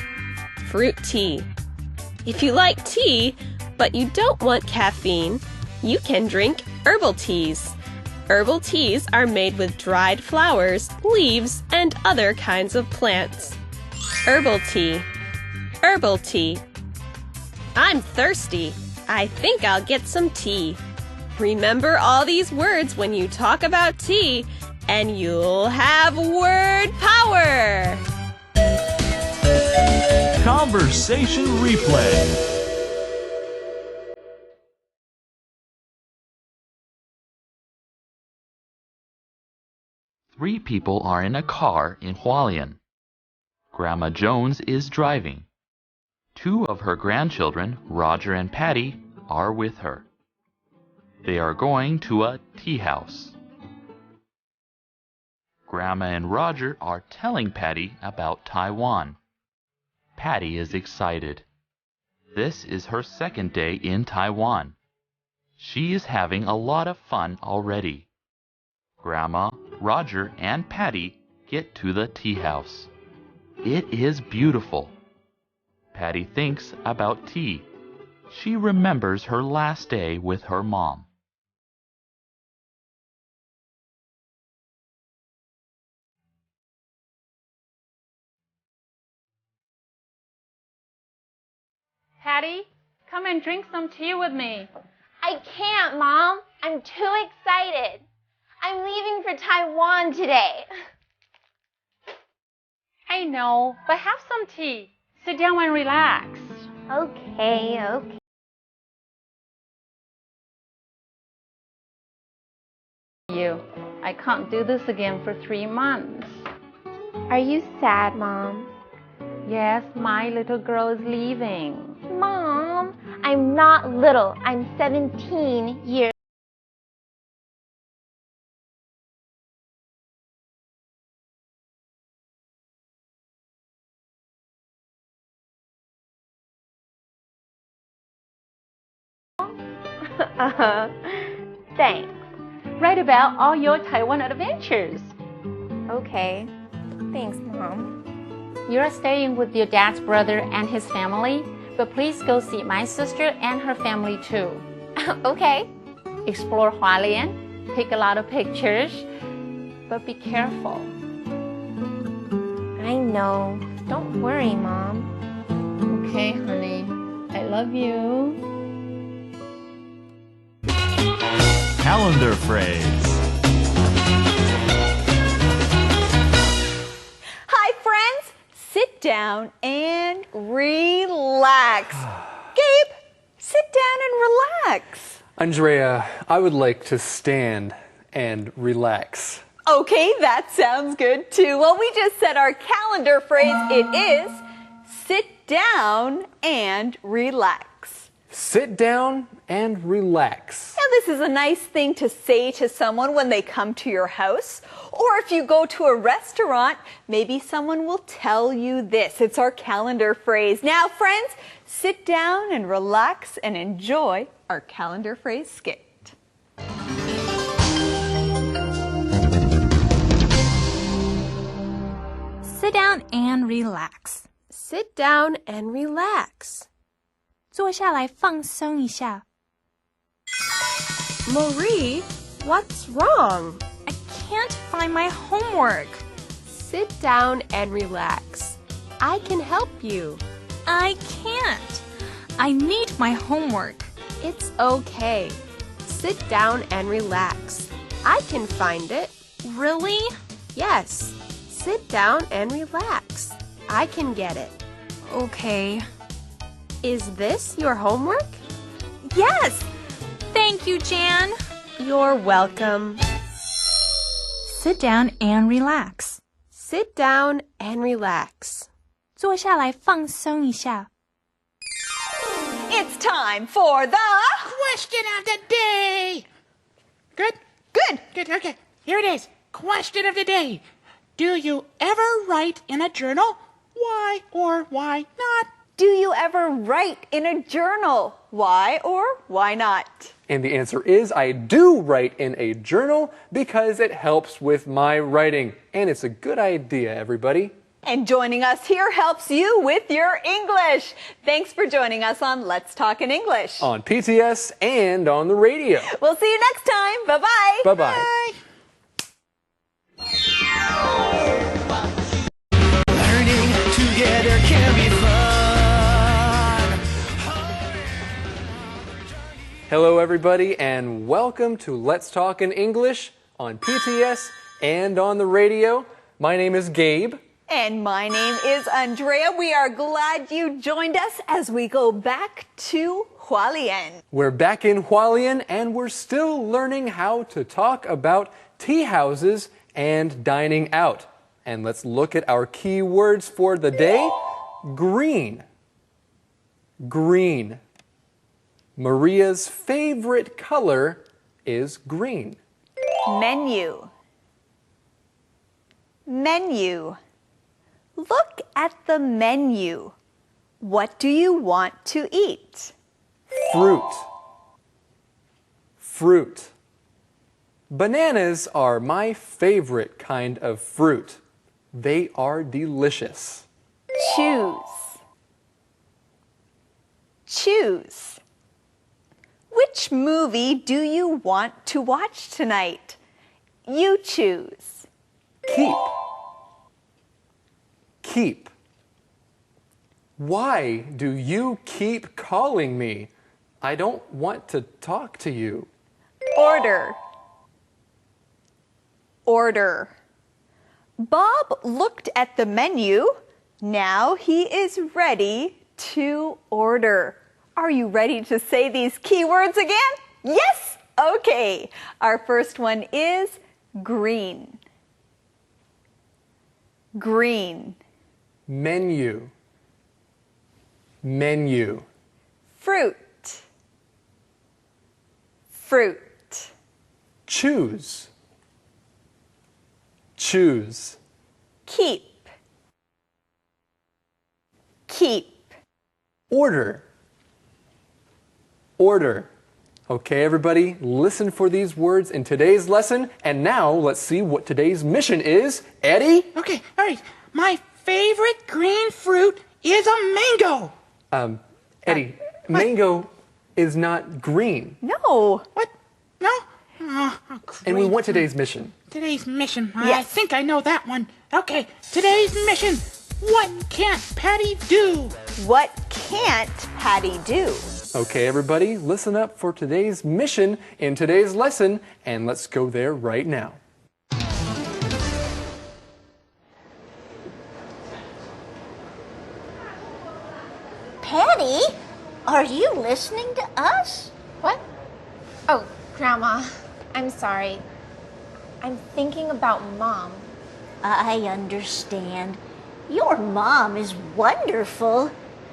Fruit tea. If you like tea, but you don't want caffeine, you can drink herbal teas. Herbal teas are made with dried flowers, leaves, and other kinds of plants. Herbal tea. Herbal tea. I'm thirsty. I think I'll get some tea. Remember all these words when you talk about tea, and you'll have word power! Conversation replay. Three people are in a car in Hualien. Grandma Jones is driving. Two of her grandchildren, Roger and Patty, are with her. They are going to a tea house. Grandma and Roger are telling Patty about Taiwan. Patty is excited. This is her second day in Taiwan. She is having a lot of fun already. Grandma, Roger, and Patty get to the tea house. It is beautiful. Patty thinks about tea. She remembers her last day with her mom. Patty, come and drink some tea with me. I can't, Mom. I'm too excited. I'm leaving for Taiwan today. I know, but have some tea. Sit down and relax. Okay. I can't do this again for 3 months. Are you sad, Mom? Yes, my little girl is leaving. Mom, I'm not little. I'm 17 years. Thanks. Write about all your Taiwan adventures. Okay. Thanks, Mom. You're staying with your dad's brother and his family, but please go see my sister and her family too. Okay. Explore Hualien, take a lot of pictures, but be careful. I know. Don't worry, Mom. Okay, honey. I love you. Calendar phrase. Hi, friends. Sit down and relax. Gabe, sit down and relax. Andrea, I would like to stand and relax. Okay, that sounds good too. Well, we just said our calendar phrase. It is sit down and relax. Sit down and relax. Now, this is a nice thing to say to someone when they come to your house. Or if you go to a restaurant, maybe someone will tell you this. It's our calendar phrase. Now, friends, sit down and relax and enjoy our calendar phrase skit. Sit down and relax. Sit down and relax. 坐下来放松一下。 Marie, what's wrong? I can't find my homework. Sit down and relax. I can help you. I can't. I need my homework. It's okay. Sit down and relax. I can find it. Really? Yes. Sit down and relax. I can get it. Okay. Is this your homework? Yes! Thank you, Jan. You're welcome. Sit down and relax. Sit down and relax. 坐下来放松一下。It's time for the question of the day. Good? Good. Good, okay. Here it is. Question of the day. Do you ever write in a journal? Why or why not? Do you ever write in a journal? Why or why not? And the answer is I do write in a journal because it helps with my writing. And it's a good idea, everybody. And joining us here helps you with your English. Thanks for joining us on Let's Talk in English. On PTS and on the radio. We'll see you next time. Bye-bye. Bye-bye. Learning together can be fun. Hello, everybody, and welcome to Let's Talk in English on PTS and on the radio. My name is Gabe. And my name is Andrea. We are glad you joined us as we go back to Hualien. We're back in Hualien, and we're still learning how to talk about tea houses and dining out. And let's look at our key words for the day. Green. Green. Maria's favorite color is green. Menu. Menu. Look at the menu. What do you want to eat? Fruit. Fruit. Bananas are my favorite kind of fruit. They are delicious. Choose. Choose. Which movie do you want to watch tonight? You choose. Keep. Keep. Why do you keep calling me? I don't want to talk to you. Order. Order. Bob looked at the menu. Now he is ready to order. Are you ready to say these keywords again? Yes? Okay. Our first one is green. Green. Menu. Menu. Fruit. Fruit. Choose. Choose. Keep. Keep. Order. Order. Okay, everybody, listen for these words in today's lesson. And now let's see what today's mission is. Eddie? Okay, all right. My favorite green fruit is a mango. Eddie, mango is not green. No. What? No? Oh, And we want today's mission. Today's mission. I Yes. think I know that one. Okay, today's mission. What can't Patty do? What can't Patty do? Okay, everybody, listen up for today's mission in today's lesson, and let's go there right now. Patty, are you listening to us? What? Oh, Grandma, I'm sorry. I'm thinking about Mom. I understand. Your mom is wonderful.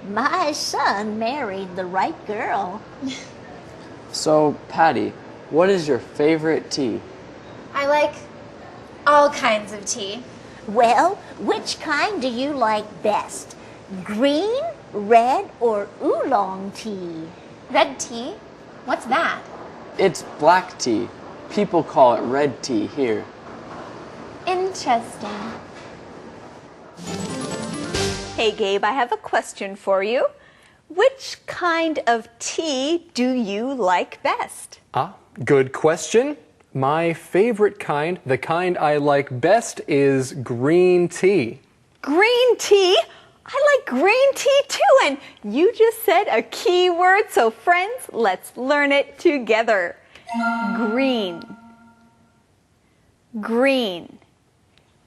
My son married the right girl. So, Patty, what is your favorite tea? I like all kinds of tea. Well, which kind do you like best? Green, red, or oolong tea? Red tea? What's that? It's black tea. People call it red tea here. Interesting. Hey, Gabe, I have a question for you. Which kind of tea do you like best? Good question. My favorite kind, the kind I like best, is green tea. Green tea? I like green tea too, and you just said a key word, so friends, let's learn it together. Green. Green.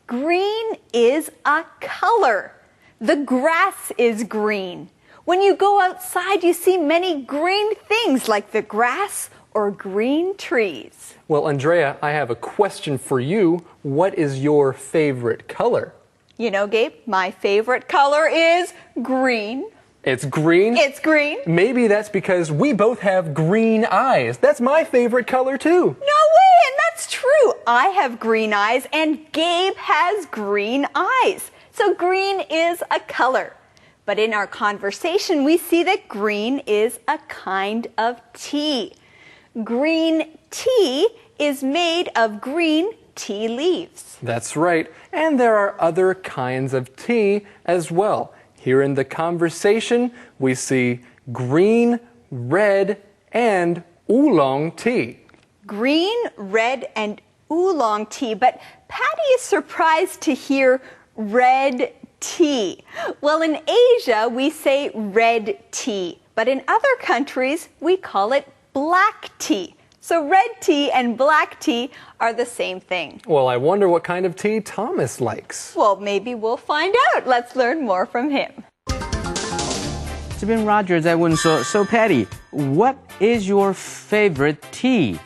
Green is a color. The grass is green. When you go outside, you see many green things like the grass or green trees. Well, Andrea, I have a question for you. What is your favorite color? You know, Gabe, my favorite color is green. It's green? It's green. Maybe that's because we both have green eyes. That's my favorite color too. No way, and that's true. I have green eyes and Gabe has green eyes. So green is a color. But in our conversation, we see that green is a kind of tea. Green tea is made of green tea leaves. That's right. And there are other kinds of tea as well. Here in the conversation, we see green, red, and oolong tea. Green, red, and oolong tea. But Patty is surprised to hear red tea. Well, in Asia, we say red tea. But in other countries, we call it black tea. So red tea and black tea are the same thing. Well, I wonder what kind of tea Thomas likes. Well, maybe we'll find out. Let's learn more from him. 这边 Roger 在问说 So Patty, what is your favorite tea?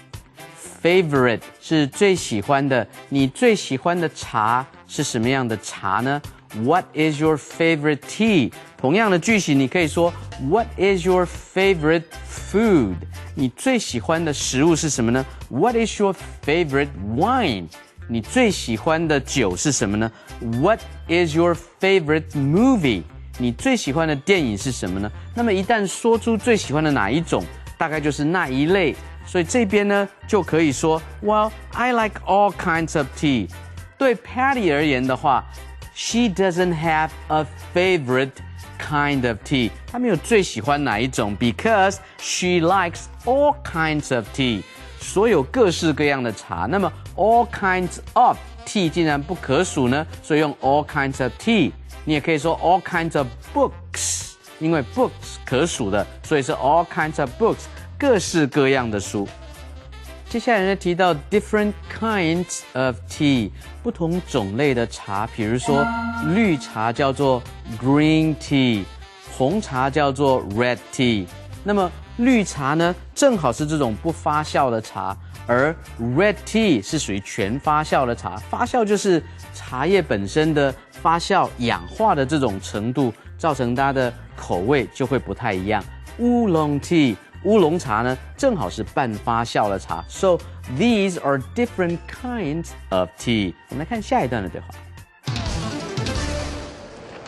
Favorite 是最喜欢的，你最喜欢的茶是什么样的茶呢？ What is your favorite tea? 同样的句型，你可以说 What is your favorite food? 你最喜欢的食物是什么呢？ What is your favorite wine? 你最喜欢的酒是什么呢？ What is your favorite movie? 你最喜欢的电影是什么呢？那么一旦说出最喜欢的哪一种，大概就是那一类。所以这边呢就可以说 Well, I like all kinds of tea. 对 Patty 而言的话 She doesn't have a favorite kind of tea. 她没有最喜欢哪一种 because she likes all kinds of tea. 所有各式各样的茶。那么 all kinds of tea 竟然不可数呢，所以用 all kinds of tea. 你也可以说 all kinds of books. 因为 books 可数的，所以是 all kinds of books. 各式各样的书。接下来呢提到 different kinds of tea， 不同种类的茶，比如说绿茶叫做 green tea， 红茶叫做 red tea。那么绿茶呢正好是这种不发酵的茶，而 red tea 是属于全发酵的茶。发酵就是茶叶本身的发酵氧化的这种程度，造成它的口味就会不太一样。乌龙 tea。乌龙茶呢，正好是半发酵的茶。So these are different kinds of tea. 我们来看下一段的对话。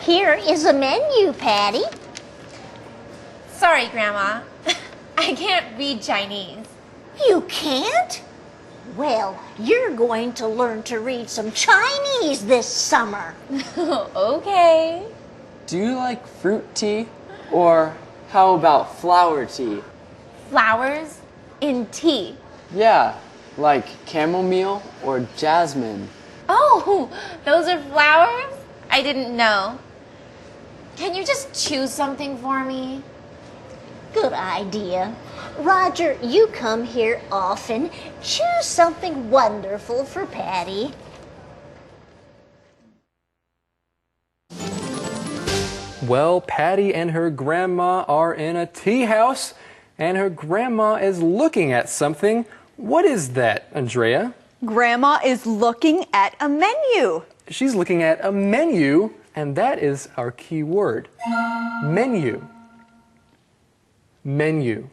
Here is a menu, Patty. Sorry, Grandma. I can't read Chinese. You can't? Well, you're going to learn to read some Chinese this summer. Okay. Do you like fruit tea? Or how about flower tea? Flowers in tea. Yeah, like chamomile or jasmine. Oh, those are flowers? I didn't know. Can you just choose something for me? Good idea. Roger, you come here often. Choose something wonderful for Patty. Well, Patty and her grandma are in a tea house, and her grandma is looking at something. What is that, Andrea? Grandma is looking at a menu. She's looking at a menu, and that is our key word. Menu. Menu.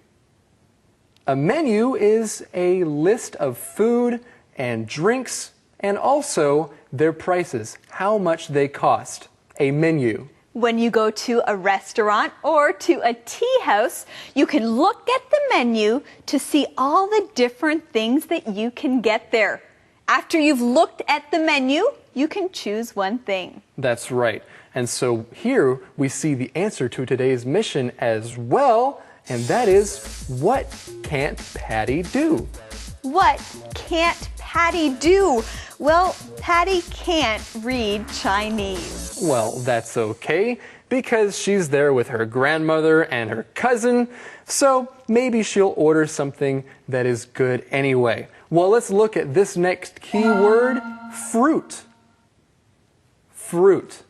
A menu is a list of food and drinks, and also their prices, how much they cost. A menu. When you go to a restaurant or to a tea house, you can look at the menu to see all the different things that you can get there. After you've looked at the menu, you can choose one thing. That's right. And so here we see the answer to today's mission as well, and that is, what can't Patty do? What can't Patty do? Well, Patty can't read Chinese. Well, that's okay, because she's there with her grandmother and her cousin, so maybe she'll order something that is good anyway. Well, let's look at this next key word, fruit. Fruit.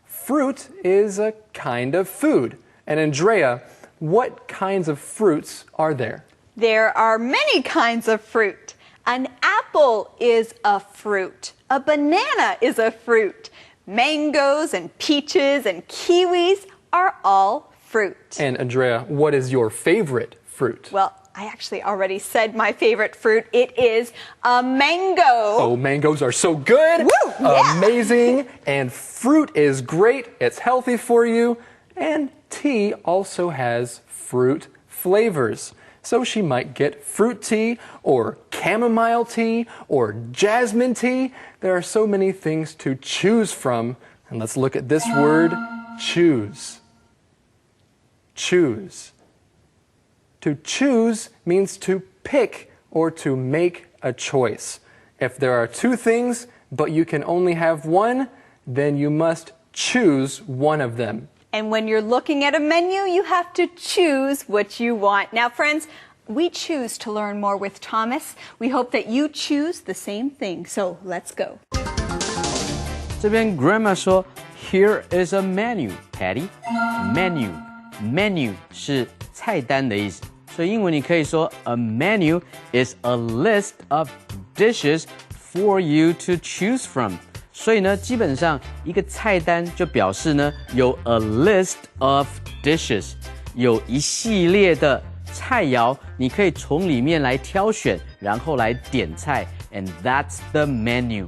Fruit is a kind of food. And Andrea, what kinds of fruits are there? There are many kinds of fruit. An apple is a fruit. A banana is a fruit. Mangoes and peaches and kiwis are all fruit. And Andrea, what is your favorite fruit? Well, I actually already said my favorite fruit. It is a mango. Oh, mangoes are so good. Woo! Yeah. Amazing. And fruit is great. It's healthy for you. And tea also has fruit flavors. So she might get fruit tea or chamomile tea or jasmine tea. There are so many things to choose from. And let's look at this word, choose. Choose. To choose means to pick or to make a choice. If there are two things, but you can only have one, then you must choose one of them. And when you're looking at a menu, you have to choose what you want. Now, friends, we choose to learn more with Thomas. We hope that you choose the same thing. So let's go. 这边 Grandma 说 Here is a menu, Patty. Menu 是菜单的意思。所以英文你可以说 A menu is a list of dishes for you to choose from. 所以呢，基本上一个菜单就表示呢有 a list of dishes， 有一系列的菜肴，你可以从里面来挑选，然后来点菜 ，and that's the menu.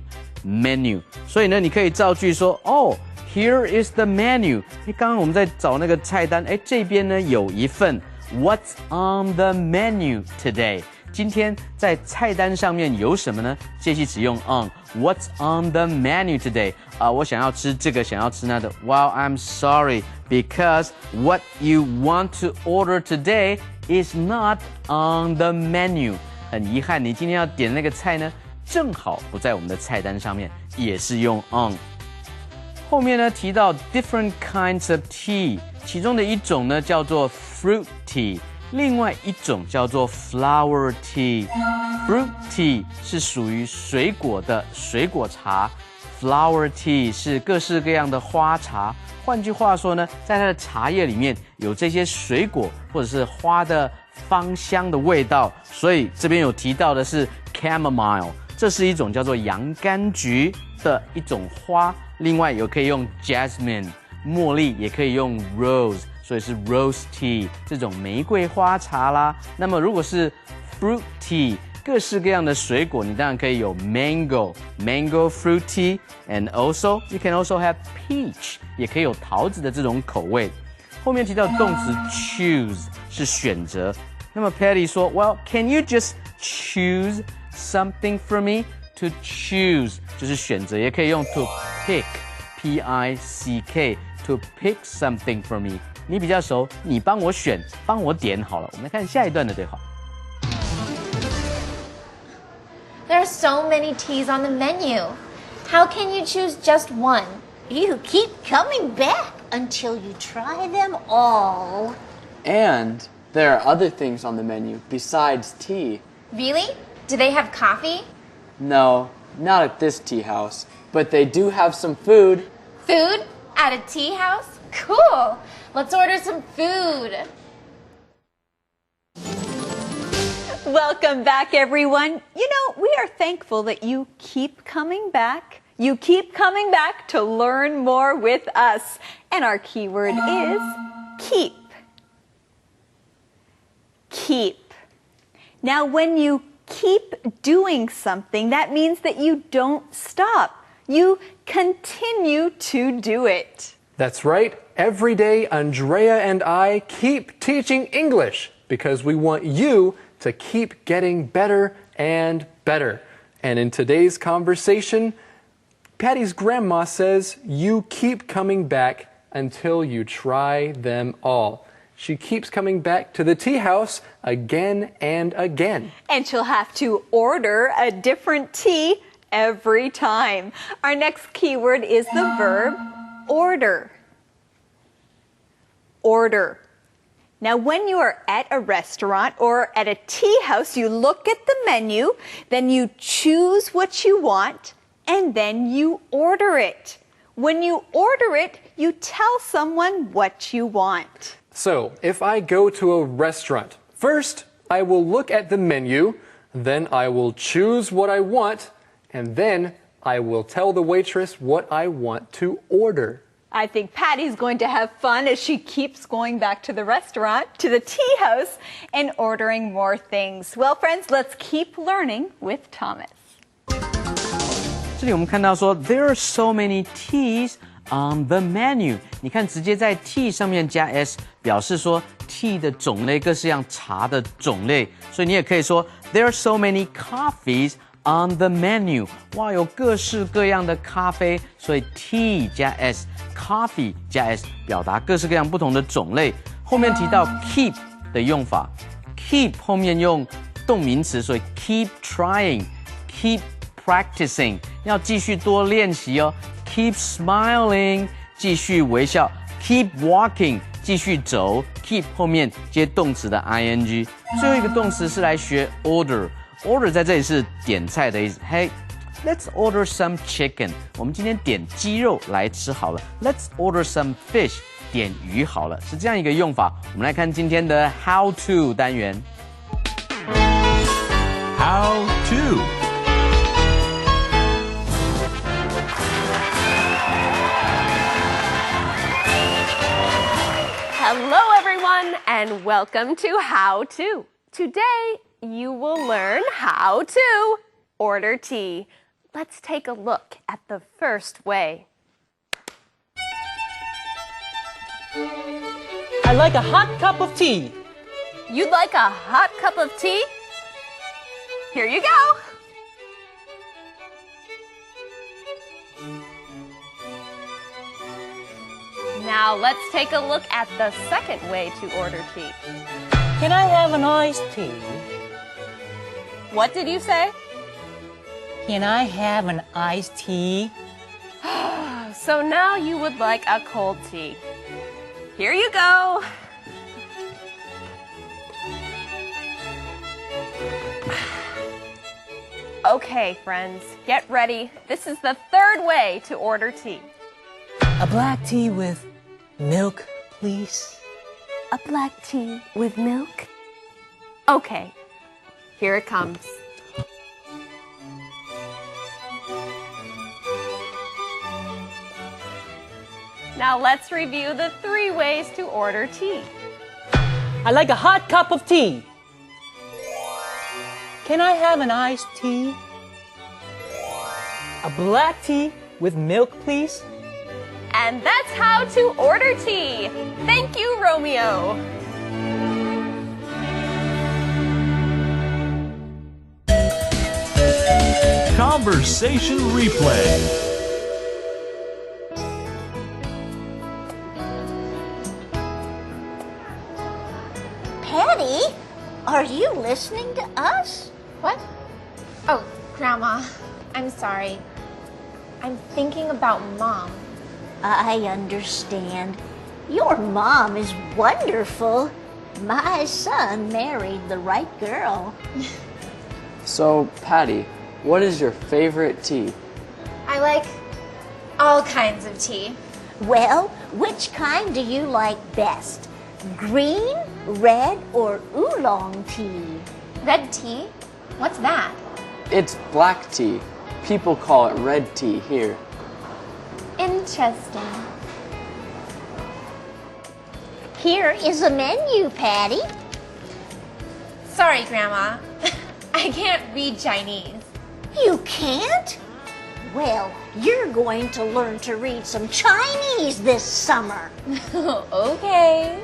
所以呢，你可以造句说哦。Here is the menu. 刚刚我们在找那个菜单，这边呢有一份。What's on the menu today? 今天在菜单上面有什么呢？介系词用 on. What's on the menu today? 我想要吃这个，想要吃那的。Well, I'm sorry, because what you want to order today is not on the menu. 很遗憾，你今天要点那个菜呢，正好不在我们的菜单上面，也是用 on。后面呢提到 different kinds of tea， 其中的一种呢叫做 fruit tea， 另外一种叫做 flower tea。fruit tea 是属于水果的水果茶 ，flower tea 是各式各样的花茶。换句话说呢，在它的茶叶里面有这些水果或者是花的芳香的味道，所以这边有提到的是 chamomile， 这是一种叫做洋甘菊的一种花。另外有可以用 jasmine 茉莉，也可以用 rose， 所以是 rose tea 这种玫瑰花茶啦。那么如果是 fruit tea， 各式各样的水果，你当然可以有 mango fruit tea， and also you can also have peach， 也可以有桃子的这种口味。后面提到动词 choose 是选择。那么 Patty 说 Well, can you just choose something for me?To choose 就是选择，也可以用 to pick P-I-C-K to pick something for me。你比较熟，你帮我选，帮我点好了。我们来看下一段的对话。There are so many teas on the menu. How can you choose just one? You keep coming back until you try them all. And there are other things on the menu besides tea. Really? Do they have coffee? No, not at this tea house, but they do have some food. Food? At a tea house? Cool! Let's order some food. Welcome back, everyone. You know, we are thankful that you keep coming back. You keep coming back to learn more with us. And our keyword is keep. Keep. Now, when you keep doing something, that means that you don't stop. You continue to do it. That's right. Every day, Andrea and I keep teaching English because we want you to keep getting better and better. And in today's conversation, Patty's grandma says you keep coming back until you try them all. She keeps coming back to the tea house again and again. And she'll have to order a different tea every time. Our next keyword is the verb order. Order. Now, when you are at a restaurant or at a tea house, you look at the menu, then you choose what you want, and then you order it. When you order it, you tell someone what you want. So, if I go to a restaurant, first I will look at the menu, then I will choose what I want, and then I will tell the waitress what I want to order. I think Patty's going to have fun as she keeps going back to the restaurant, to the tea house, and ordering more things. Well, friends, let's keep learning with Thomas. 这里我们看到说 there are so many teas on the menu。你看，直接在 tea 上面加 s， 表示说 tea 的种类各式样茶的种类，所以你也可以说 there are so many coffees on the menu。哇，有各式各样的咖啡，所以 tea 加 s。Coffee 加 s 表达各式各样不同的种类。后面提到 keep 的用法 ，keep 后面用动名词，所以 keep trying、keep practicing 要继续多练习哦。Keep smiling 继续微笑 ，keep walking 继续走 ，keep 后面接动词的 ing。最后一个动词是来学 order，order 在这里是点菜的意思。Hey。Let's order some chicken. 我们今天点鸡肉来吃好了。Let's order some fish. 点鱼好了，是这样一个用法。我们来看今天的 How to 单元。How to. Hello, everyone, and welcome to How To. Today, you will learn how to order tea. Let's take a look at the first way. I'd like a hot cup of tea. You'd like a hot cup of tea? Here you go. Now let's take a look at the second way to order tea. Can I have an iced tea? What did you say? Can I have an iced tea? So now you would like a cold tea. Here you go. Okay, friends, get ready. This is the third way to order tea. A black tea with milk, please. A black tea with milk? Okay, here it comes. Now let's review the 3 ways to order tea. I'd like a hot cup of tea. Can I have an iced tea? A black tea with milk, please. And that's how to order tea. Thank you, Romeo. Conversation replay. Patty, are you listening to us? What? Oh, Grandma, I'm sorry. I'm thinking about Mom. I understand. Your mom is wonderful. My son married the right girl. So, Patty, what is your favorite tea? I like all kinds of tea. Well, which kind do you like best? Green, red, or oolong tea? Red tea? What's that? It's black tea. People call it red tea here. Interesting. Here is a menu, Patty. Sorry, Grandma. I can't read Chinese. You can't? Well, you're going to learn to read some Chinese this summer. Okay.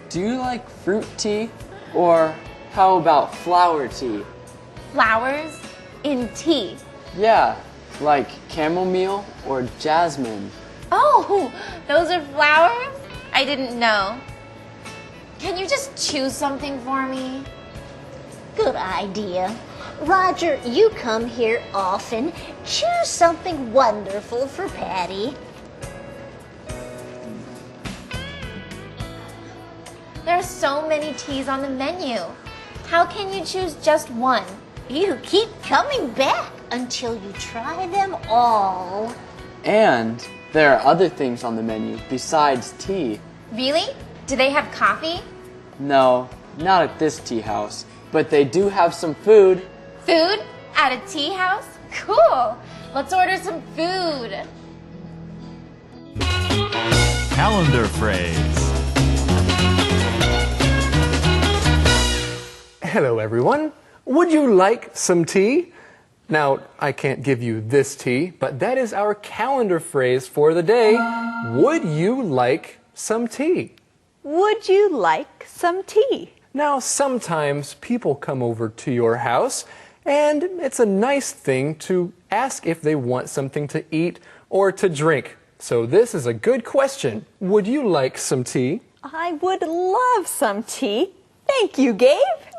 Do you like fruit tea? Or how about flower tea? Flowers in tea. Yeah, like chamomile or jasmine. Oh, those are flowers? I didn't know. Can you just choose something for me? Good idea. Roger, you come here often. Choose something wonderful for Patty. There are so many teas on the menu. How can you choose just one? You keep coming back until you try them all. And there are other things on the menu besides tea. Really? Do they have coffee? No, not at this tea house. But they do have some food. Food? At a tea house? Cool. Let's order some food. calendar phrase. Hello, everyone. Would you like some tea? Now, I can't give you this tea, but that is our calendar phrase for the day. Would you like some tea? Would you like some tea? Now, sometimes people come over to your house, and it's a nice thing to ask if they want something to eat or to drink. So this is a good question. Would you like some tea? I would love some tea. Thank you, Gabe.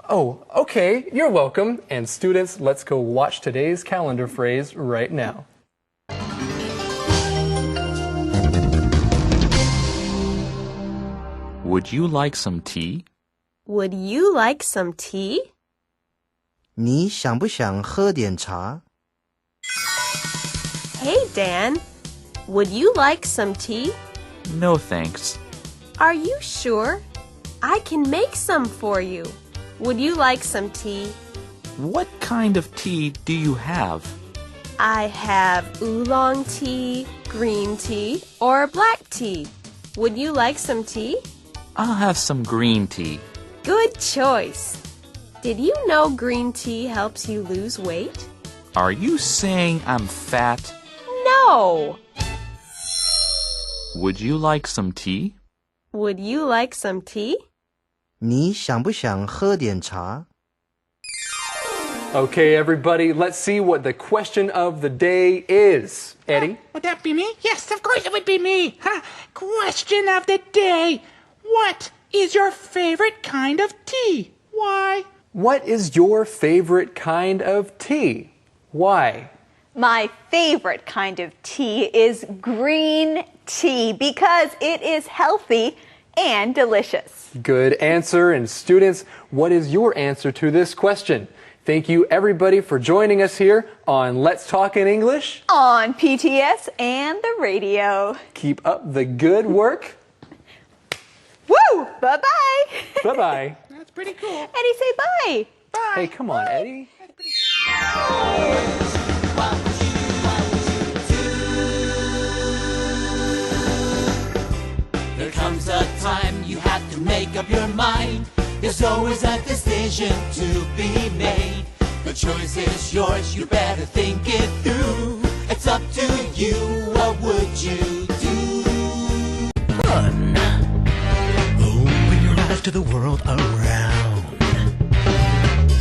Oh, okay. You're welcome. And students, let's go watch today's calendar phrase right now. Would you like some tea? Would you like some tea? 你想不想喝点茶？ Hey, Dan. Would you like some tea? No thanks. Are you sure? I can make some for you. Would you like some tea? What kind of tea do you have? I have oolong tea, green tea, or black tea. Would you like some tea? I'll have some green tea. Good choice. Did you know green tea helps you lose weight? Are you saying I'm fat? No. Would you like some tea? Would you like some tea? 你想不想喝点茶？ Okay, everybody, let's see what the question of the day is. Eddie? Would that be me? Yes, of course it would be me. Question of the day. What is your favorite kind of tea? Why? What is your favorite kind of tea? Why? My favorite kind of tea is green tea because it is healthy and delicious. Good answer. And students, what is your answer to this question? Thank you, everybody, for joining us here on Let's Talk in English. On PTS and the radio. Keep up the good work. Woo! Bye-bye. Bye-bye. That's pretty cool. Eddie, say bye. Bye. Hey, come on, Eddie. There comes a time you have to make up your mind. There's always a decision to be made. The choice is yours, you better think it through. It's up to you, what would you do? Fun. Open your eyes to the world around.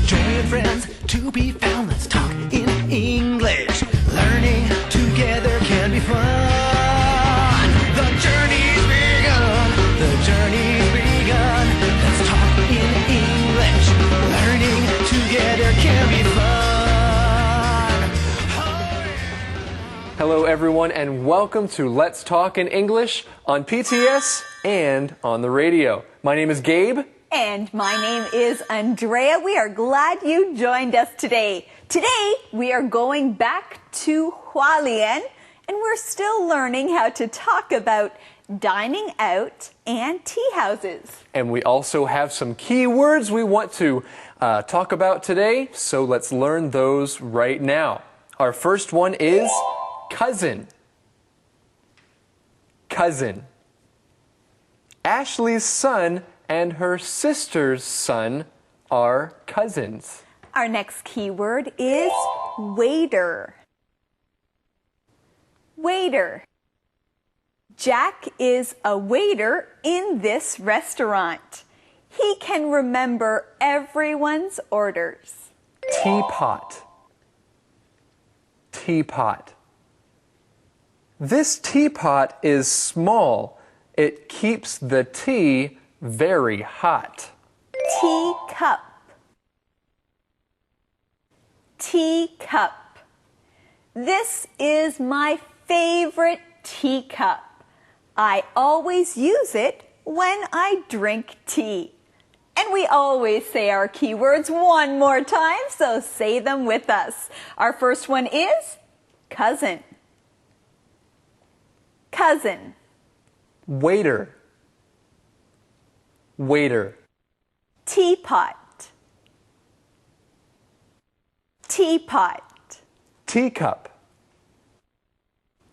Joy and friends to be found. Let's talk in English. Learning together can be fun. The journey's begun. The journey's begun. Let's talk in English. Learning together can be fun. Hello, everyone, and welcome to Let's Talk in English on PTS and on the radio. My name is Gabe. And my name is Andrea. We are glad you joined us today. Today, we are going back to Hualien, and we're still learning how to talk about dining out and tea houses. And we also have some key words we want to talk about today, so let's learn those right now. Our first one is cousin. Cousin. Ashley's son and her sister's son are cousins. Our next key word is waiter. Waiter. Jack is a waiter in this restaurant. He can remember everyone's orders. Teapot. Teapot. This teapot is small. It keeps the tea very hot. Teacup. Teacup. This is my favorite teacup. I always use it when I drink tea. And we always say our keywords one more time, so say them with us. Our first one is cousin. Cousin. Waiter. Waiter. Teapot. Teapot. Teacup.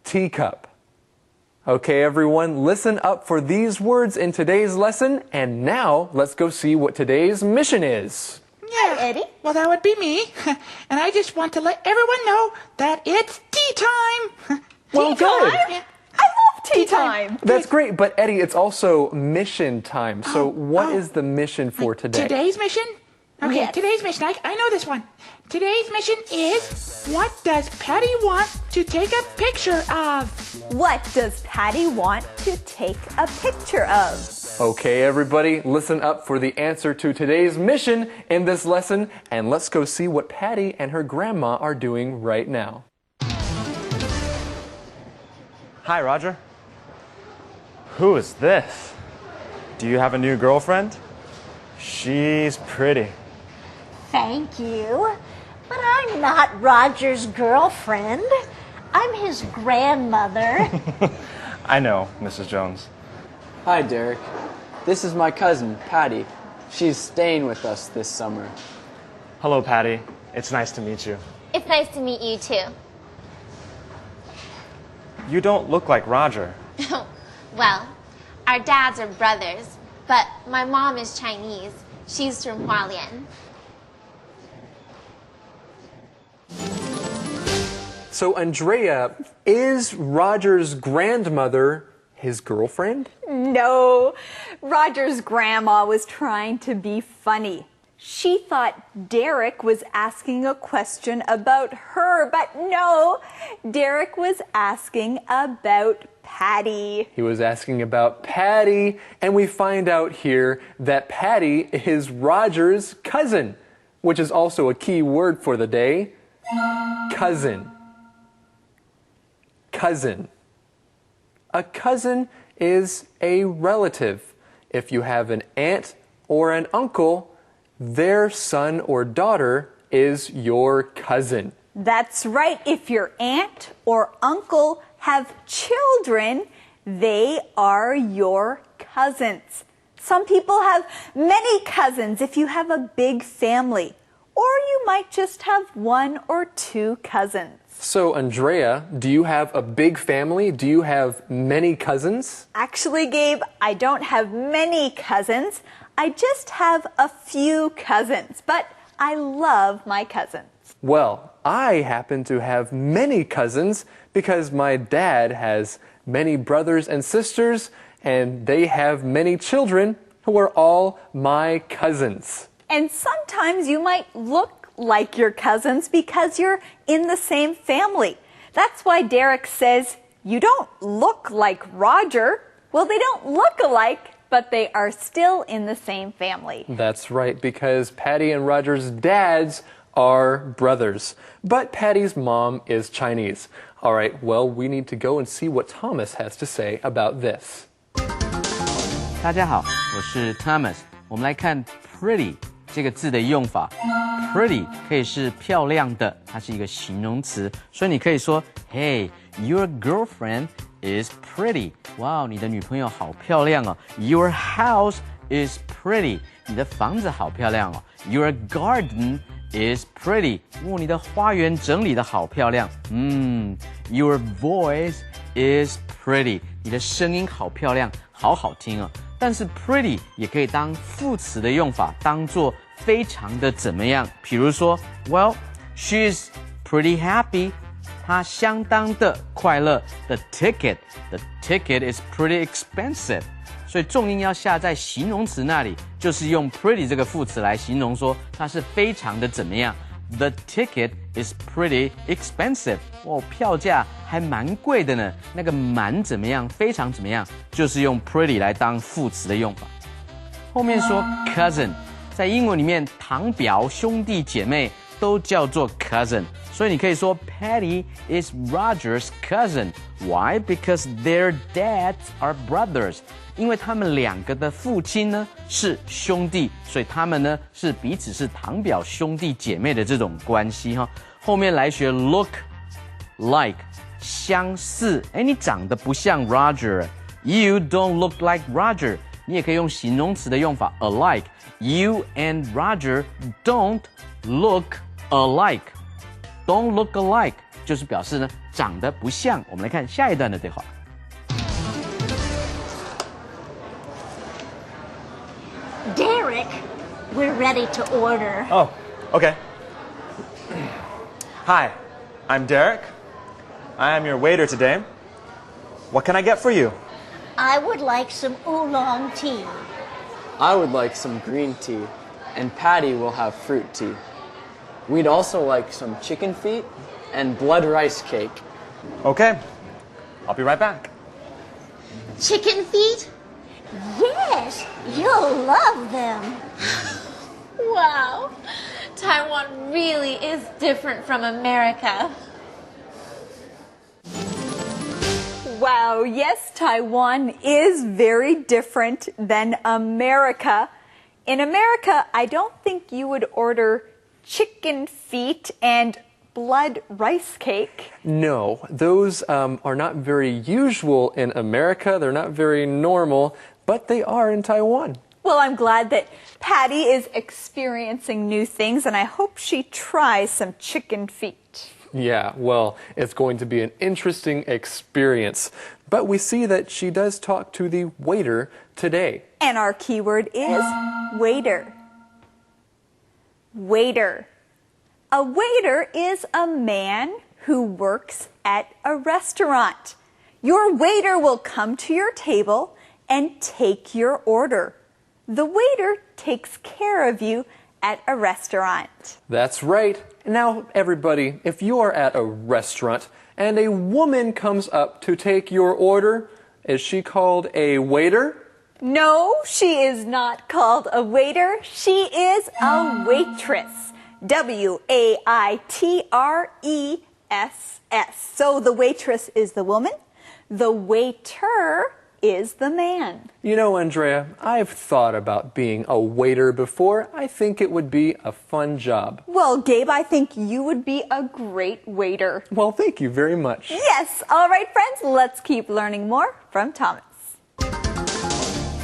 Teacup. Okay, everyone, listen up for these words in today's lesson, and now let's go see what today's mission is. Yeah, Eddie? Well, that would be me. And I just want to let everyone know that it's tea time. Well, good. Yeah. I love tea time. That's great, but Eddie, it's also mission time. So what is the mission for today? Today's mission? Okay, Yes. Today's mission. I know this one. Today's mission is, what does Patty want to take a picture of? What does Patty want to take a picture of? Okay, everybody, listen up for the answer to today's mission in this lesson, and let's go see what Patty and her grandma are doing right now. Hi, Roger. Who is this? Do you have a new girlfriend? She's pretty. Thank you. But I'm not Roger's girlfriend. I'm his grandmother. I know, Mrs. Jones. Hi, Derek. This is my cousin, Patty. She's staying with us this summer. Hello, Patty. It's nice to meet you. It's nice to meet you too. You don't look like Roger. Well, our dads are brothers, but my mom is Chinese. She's from Hualien. So, Andrea, is Roger's grandmother his girlfriend? No, Roger's grandma was trying to be funny. She thought Derek was asking a question about her, but no, Derek was asking about Patty. He was asking about Patty, and we find out here that Patty is Roger's cousin, which is also a key word for the day. Cousin. Cousin. A cousin is a relative. If you have an aunt or an uncle, their son or daughter is your cousin. That's right. If your aunt or uncle have children, they are your cousins. Some people have many cousins if you have a big family, or you might just have one or two cousins. So, Andrea, do you have a big family? Do you have many cousins? Actually, Gabe, I don't have many cousins. I just have a few cousins, but I love my cousins. Well, I happen to have many cousins because my dad has many brothers and sisters, and they have many children who are all my cousins. And sometimes you might look like your cousins because you're in the same family. That's why Derek says, you don't look like Roger. Well, they don't look alike, but they are still in the same family. That's right, because Patty and Roger's dads are brothers. But Patty's mom is Chinese. All right, well, we need to go and see what Thomas has to say about this. 大家好，我是 Thomas。我们来看 pretty 这个字的用法。pretty 可以是漂亮的，它是一个形容词，所以你可以说 Hey, your girlfriend is pretty. 哇，你的女朋友好漂亮哦。Your house is pretty. 你的房子好漂亮哦。Your garden is pretty. 哦，你的花园整理得好漂亮。Your voice is pretty. 你的声音好漂亮，好好听哦。但是 pretty 也可以当副词的用法，当作非常的怎么样？比如说 ，Well, she's pretty happy. 她相当的快乐。The ticket is pretty expensive. 所以重音要下在形容词那里，就是用 pretty 这个副词来形容说它是非常的怎么样。The ticket is pretty expensive. 哦，票价还蛮贵的呢。那个蛮怎么样，非常怎么样，就是用 pretty 来当副词的用法。后面说 cousin， 在英文里面，堂表、兄弟姐妹都叫做 cousin。所以你可以说 Patty is Roger's cousin. Why? Because their dads are brothers. 因为他们两个的父亲呢是兄弟，所以他们呢是彼此是堂表兄弟姐妹的这种关系哈。后面来学 look like 相似，你长得不像 Roger. You don't look like Roger. 你也可以用形容词的用法 alike. You and Roger don't look alike. Don't look alike 就是表示呢长得不像。我们来看下一段的对话。Derek, we're ready to order. Oh, okay. Hi, I'm Derek. I am your waiter today. What can I get for you? I would like some oolong tea. I would like some green tea, and Patty will have fruit tea. We'd also like some chicken feet and blood rice cake. Okay, I'll be right back. Chicken feet? Yes, you'll love them. Wow, Taiwan really is different from America. Wow, yes, Taiwan is very different than America. In America, I don't think you would order chicken feet and blood rice cake. No, those are not very usual in America. They're not very normal, but they are in Taiwan. Well, I'm glad that Patty is experiencing new things, and I hope she tries some chicken feet. Yeah, well, it's going to be an interesting experience. But we see that she does talk to the waiter today. And our keyword is waiter. Waiter. A waiter is a man who works at a restaurant. Your waiter will come to your table and take your order. The waiter takes care of you at a restaurant. That's right. Now, everybody, if you are at a restaurant and a woman comes up to take your order, is she called a waiter? No, she is not called a waiter. She is a waitress. W-A-I-T-R-E-S-S. So the waitress is the woman. The waiter is the man. You know, Andrea, I've thought about being a waiter before. I think it would be a fun job. Well, Gabe, I think you would be a great waiter. Well, thank you very much. Yes. All right, friends, let's keep learning more from Thomas.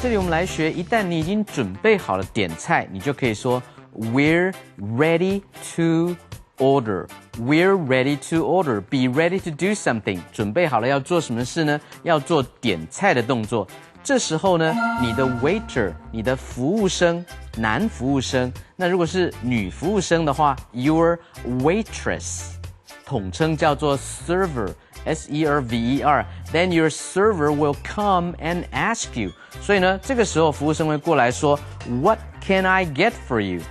这里我们来学，一旦你已经准备好了点菜，你就可以说 We're ready to order. We're ready to order. Be ready to do something. 准备好了要做什么事呢？要做点菜的动作。这时候呢，你的 waiter， 你的服务生，男服务生。那如果是女服务生的话 ，your waitress， 统称叫做 server。S-E-R-V-E-R. Then your server will come and ask you. 所以呢，这个时候服务生会过来说 What can I get for you?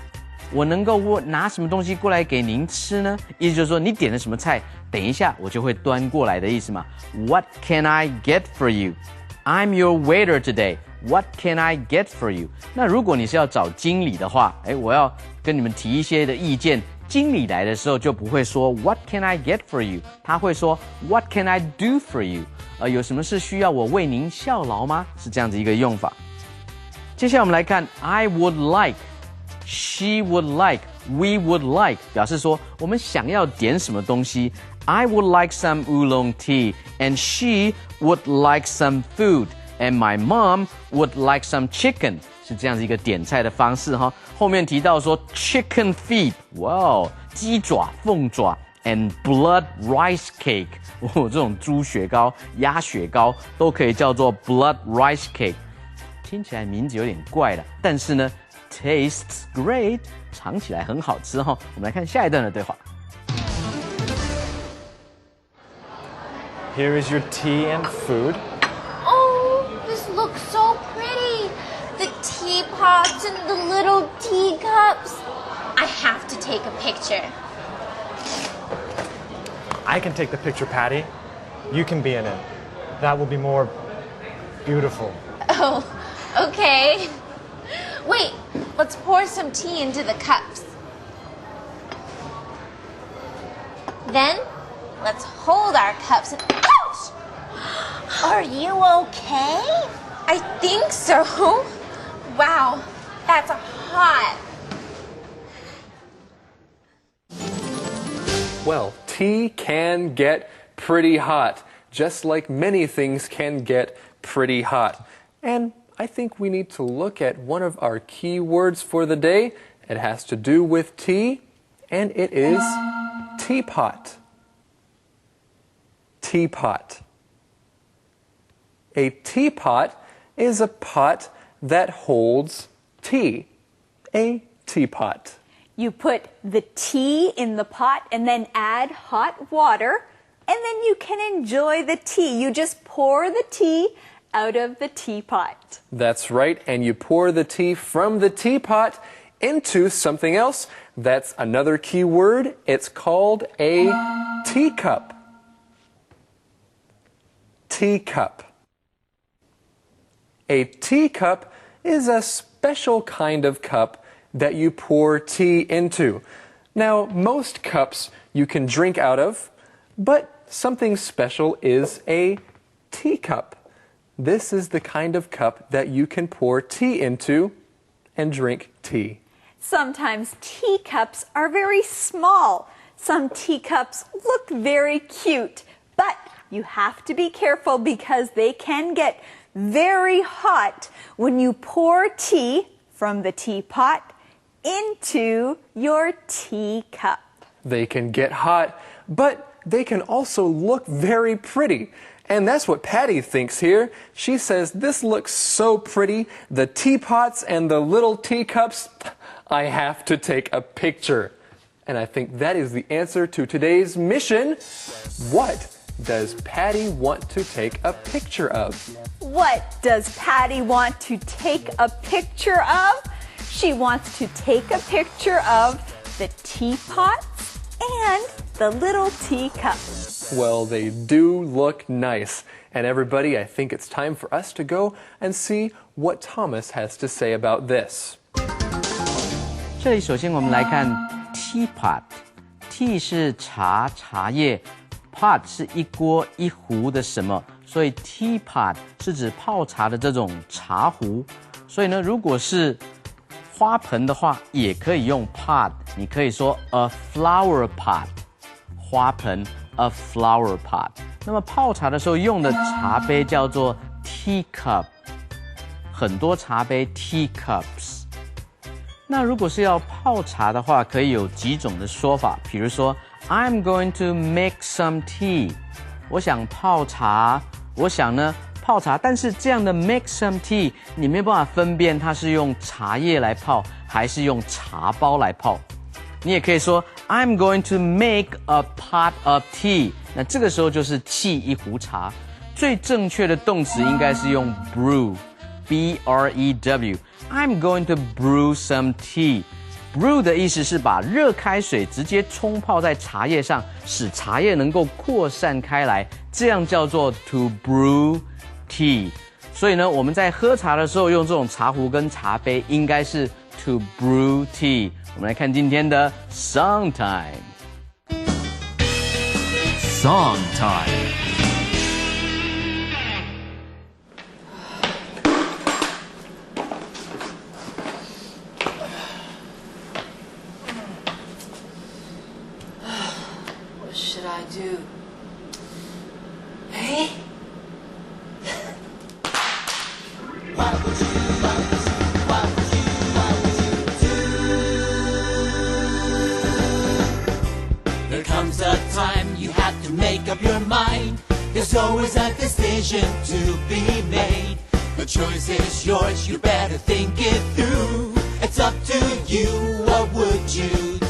我能够拿什么东西过来给您吃呢？意思就是说你点了什么菜，等一下我就会端过来的意思嘛。What can I get for you? I'm your waiter today. What can I get for you? 那如果你是要找经理的话，我要跟你们提一些的意见。经理来的时候就不会说 What can I get for you? 他会说 What can I do for you? 有什么事需要我为您效劳吗？是这样子一个用法。接下来我们来看 I would like, she would like, we would like 表示说我们想要点什么东西。I would like some oolong tea and she would like some food and my mom would like some chicken 是这样子一个点菜的方式哈。后面提到说 chicken feet 哇哦鸡爪凤爪 and blood rice cake 这种猪血糕鸭血糕都可以叫做 blood rice cake 听起来名字有点怪了但是呢 tastes great 尝起来很好吃哈。我们来看下一段的对话。Here is your tea and food. Oh, this looks so pretty. The teapots and the little teacups. I have to take a picture. I can take the picture, Patty. You can be in it. That will be more beautiful. Oh, okay. Wait, let's pour some tea into the cups. Then, let's hold our cups and... Ouch! Are you okay? I think so. Wow, that's hot. Well, tea can get pretty hot, just like many things can get pretty hot. And I think we need to look at one of our key words for the day. It has to do with tea, and it is teapot. Teapot. A teapot is a pot that holds tea, a teapot. You put the tea in the pot and then add hot water, and then you can enjoy the tea. You just pour the tea out of the teapot. That's right, and you pour the tea from the teapot into something else. That's another key word. It's called a teacup. Teacup. A teacup is a special kind of cup that you pour tea into. Now, most cups you can drink out of, but something special is a teacup. This is the kind of cup that you can pour tea into and drink tea. Sometimes teacups are very small. Some teacups look very cute, but you have to be careful because they can get very hot when you pour tea from the teapot into your teacup. They can get hot, but they can also look very pretty. And that's what Patty thinks here. She says, this looks so pretty. The teapots and the little teacups, I have to take a picture. And I think that is the answer to today's mission. What does Patty want to take a picture of? What does Patty want to take a picture of? She wants to take a picture of the teapots and the little teacups. Well, they do look nice. And everybody, I think it's time for us to go and see what Thomas has to say about this. 这里首先我们来看 teapot。Tea 是茶叶 ，pot 是一锅一壶的什么，所以 teapot 是指泡茶的这种茶壶。所以呢，如果是花盆的话，也可以用 pot， 你可以说 a flower pot， 花盆 a flower pot。那么泡茶的时候用的茶杯叫做 teacup， 很多茶杯 teacups。那如果是要泡茶的话，可以有几种的说法，比如说 I'm going to make some tea， 我想泡茶，我想呢泡茶，但是这样的 make some tea， 你没有办法分辨它是用茶叶来泡，还是用茶包来泡。你也可以说 I'm going to make a pot of tea， 那这个时候就是沏一壶茶。最正确的动词应该是用 brew。I'm going to brew some tea。Brew 的意思是把热开水直接冲泡在茶叶上，使茶叶能够扩散开来，这样叫做 to brew tea。所以呢，我们在喝茶的时候用这种茶壶跟茶杯，应该是 to brew tea。我们来看今天的 Song Time。Song Time。What should I do? Hey? What would you do? There comes a time you have to make up your mind. There's always a decision to be made. The choice is yours, you better think it through. It's up to you, what would you do?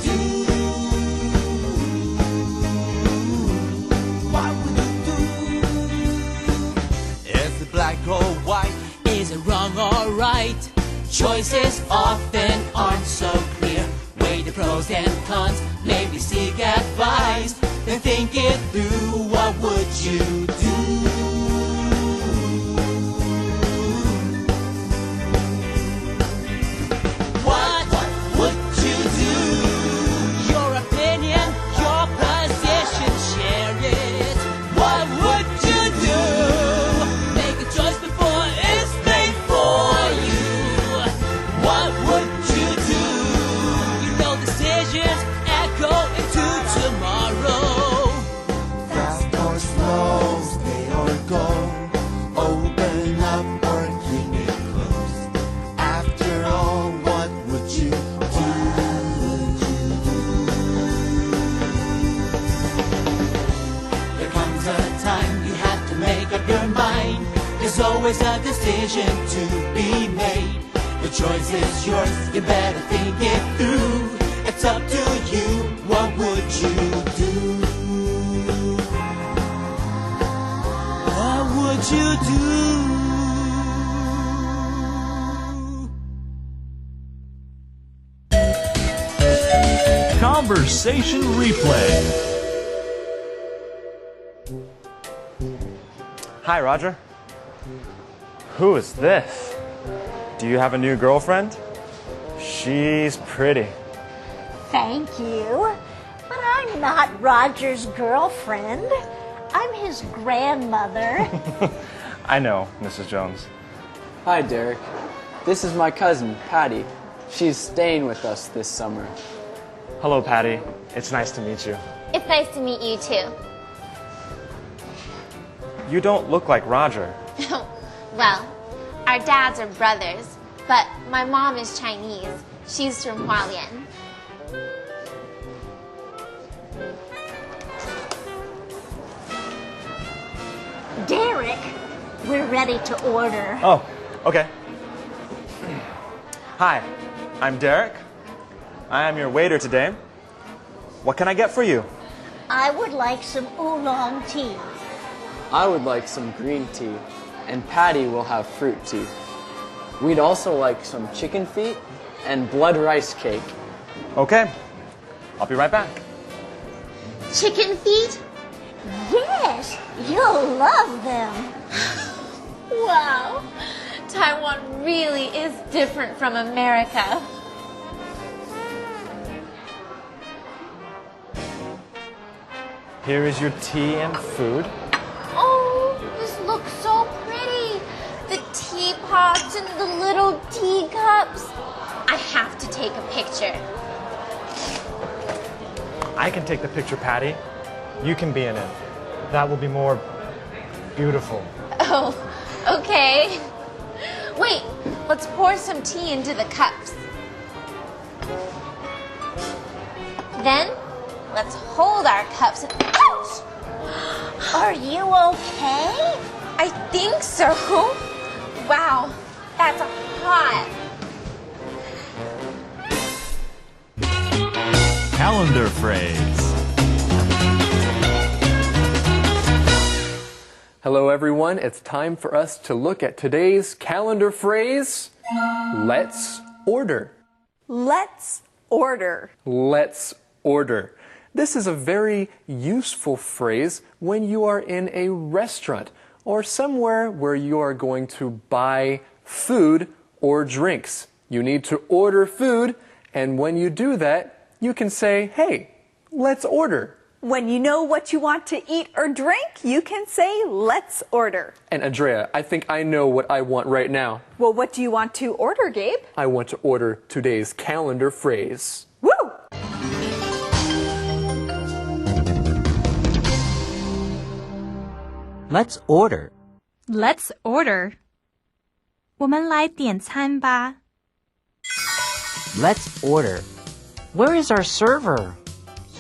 Black or white? Is it wrong or right? Choices often aren't so clear. Weigh the pros and cons, maybe seek advice. Then think it through, what would you do? What would you do? Your opinion, your position, share it. What would you do? Choice before it's made for you. What would you do? You know decisions echo into tomorrow. Fast or slow, stay or go. Open up or keep it closed. After all, what would you do? There comes a time you have to make up your mind. There's always a decision to be made. The choice is yours, you better think it through. It's up to you, what would you do? What would you do? Conversation replay. Hi, Roger. Who is this? Do you have a new girlfriend? She's pretty. Thank you. But I'm not Roger's girlfriend. I'm his grandmother. I know, Mrs. Jones. Hi, Derek. This is my cousin, Patty. She's staying with us this summer. Hello, Patty. It's nice to meet you. It's nice to meet you too. You don't look like Roger. Well, our dads are brothers, but my mom is Chinese. She's from Hualien. Derek, we're ready to order. Oh, okay. Hi, I'm Derek. I am your waiter today. What can I get for you? I would like some oolong tea. I would like some green tea, and Patty will have fruit tea. We'd also like some chicken feet and blood rice cake. Okay, I'll be right back. Chicken feet? Yes, you'll love them. Wow, Taiwan really is different from America. Here is your tea and food. Oh, this looks so pretty. The teapots and the little teacups. I have to take a picture. I can take the picture, Patty. You can be in it. That will be more beautiful. Oh, okay. Wait, let's pour some tea into the cups. Then, let's hold our cups. Ouch! Are you okay? I think so. Wow, that's hot. Calendar phrase. Hello, everyone. It's time for us to look at today's calendar phrase. Let's order. Let's order. Let's order. This is a very useful phrase when you are in a restaurant or somewhere where you are going to buy food or drinks. You need to order food, and when you do that, you can say, hey, let's order. When you know what you want to eat or drink, you can say, let's order. And Andrea, I think I know what I want right now. Well, what do you want to order, Gabe? I want to order today's calendar phrase. Woo! Let's order. Let's order. 我们来点餐吧。 Let's order. Where is our server?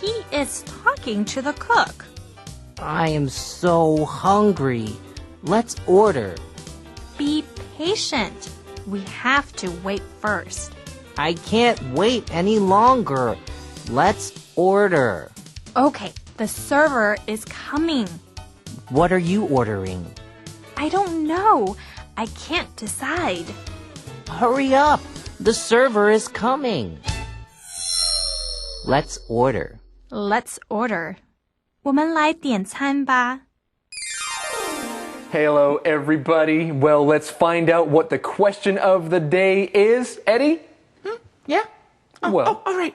He is talking to the cook. I am so hungry. Let's order. Be patient. We have to wait first. I can't wait any longer. Let's order. Okay, the server is coming. What are you ordering? I don't know. I can't decide. Hurry up. The server is coming. Let's order. Let's order. 我们来点餐吧。 Hello, everybody. Well, let's find out what the question of the day is. Eddie? Yeah? Oh, Well. all right.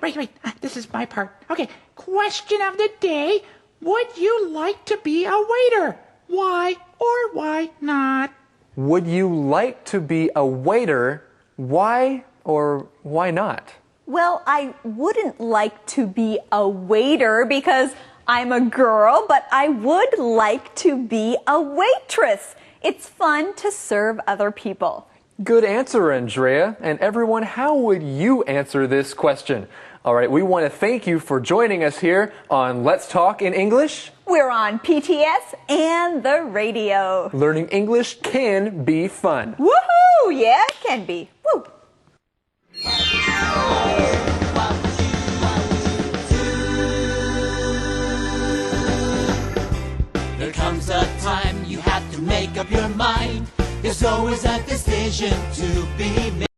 This is my part. Okay, question of the day. Would you like to be a waiter? Why or why not? Would you like to be a waiter? Why or why not? Well, I wouldn't like to be a waiter because I'm a girl, but I would like to be a waitress. It's fun to serve other people. Good answer, Andrea. And everyone, how would you answer this question? All right, we want to thank you for joining us here on Let's Talk in English. We're on PTS and the radio. Learning English can be fun. Woohoo! Yeah, it can be. Woo! There comes a time you have to make up your mind. There's always a decision to be made.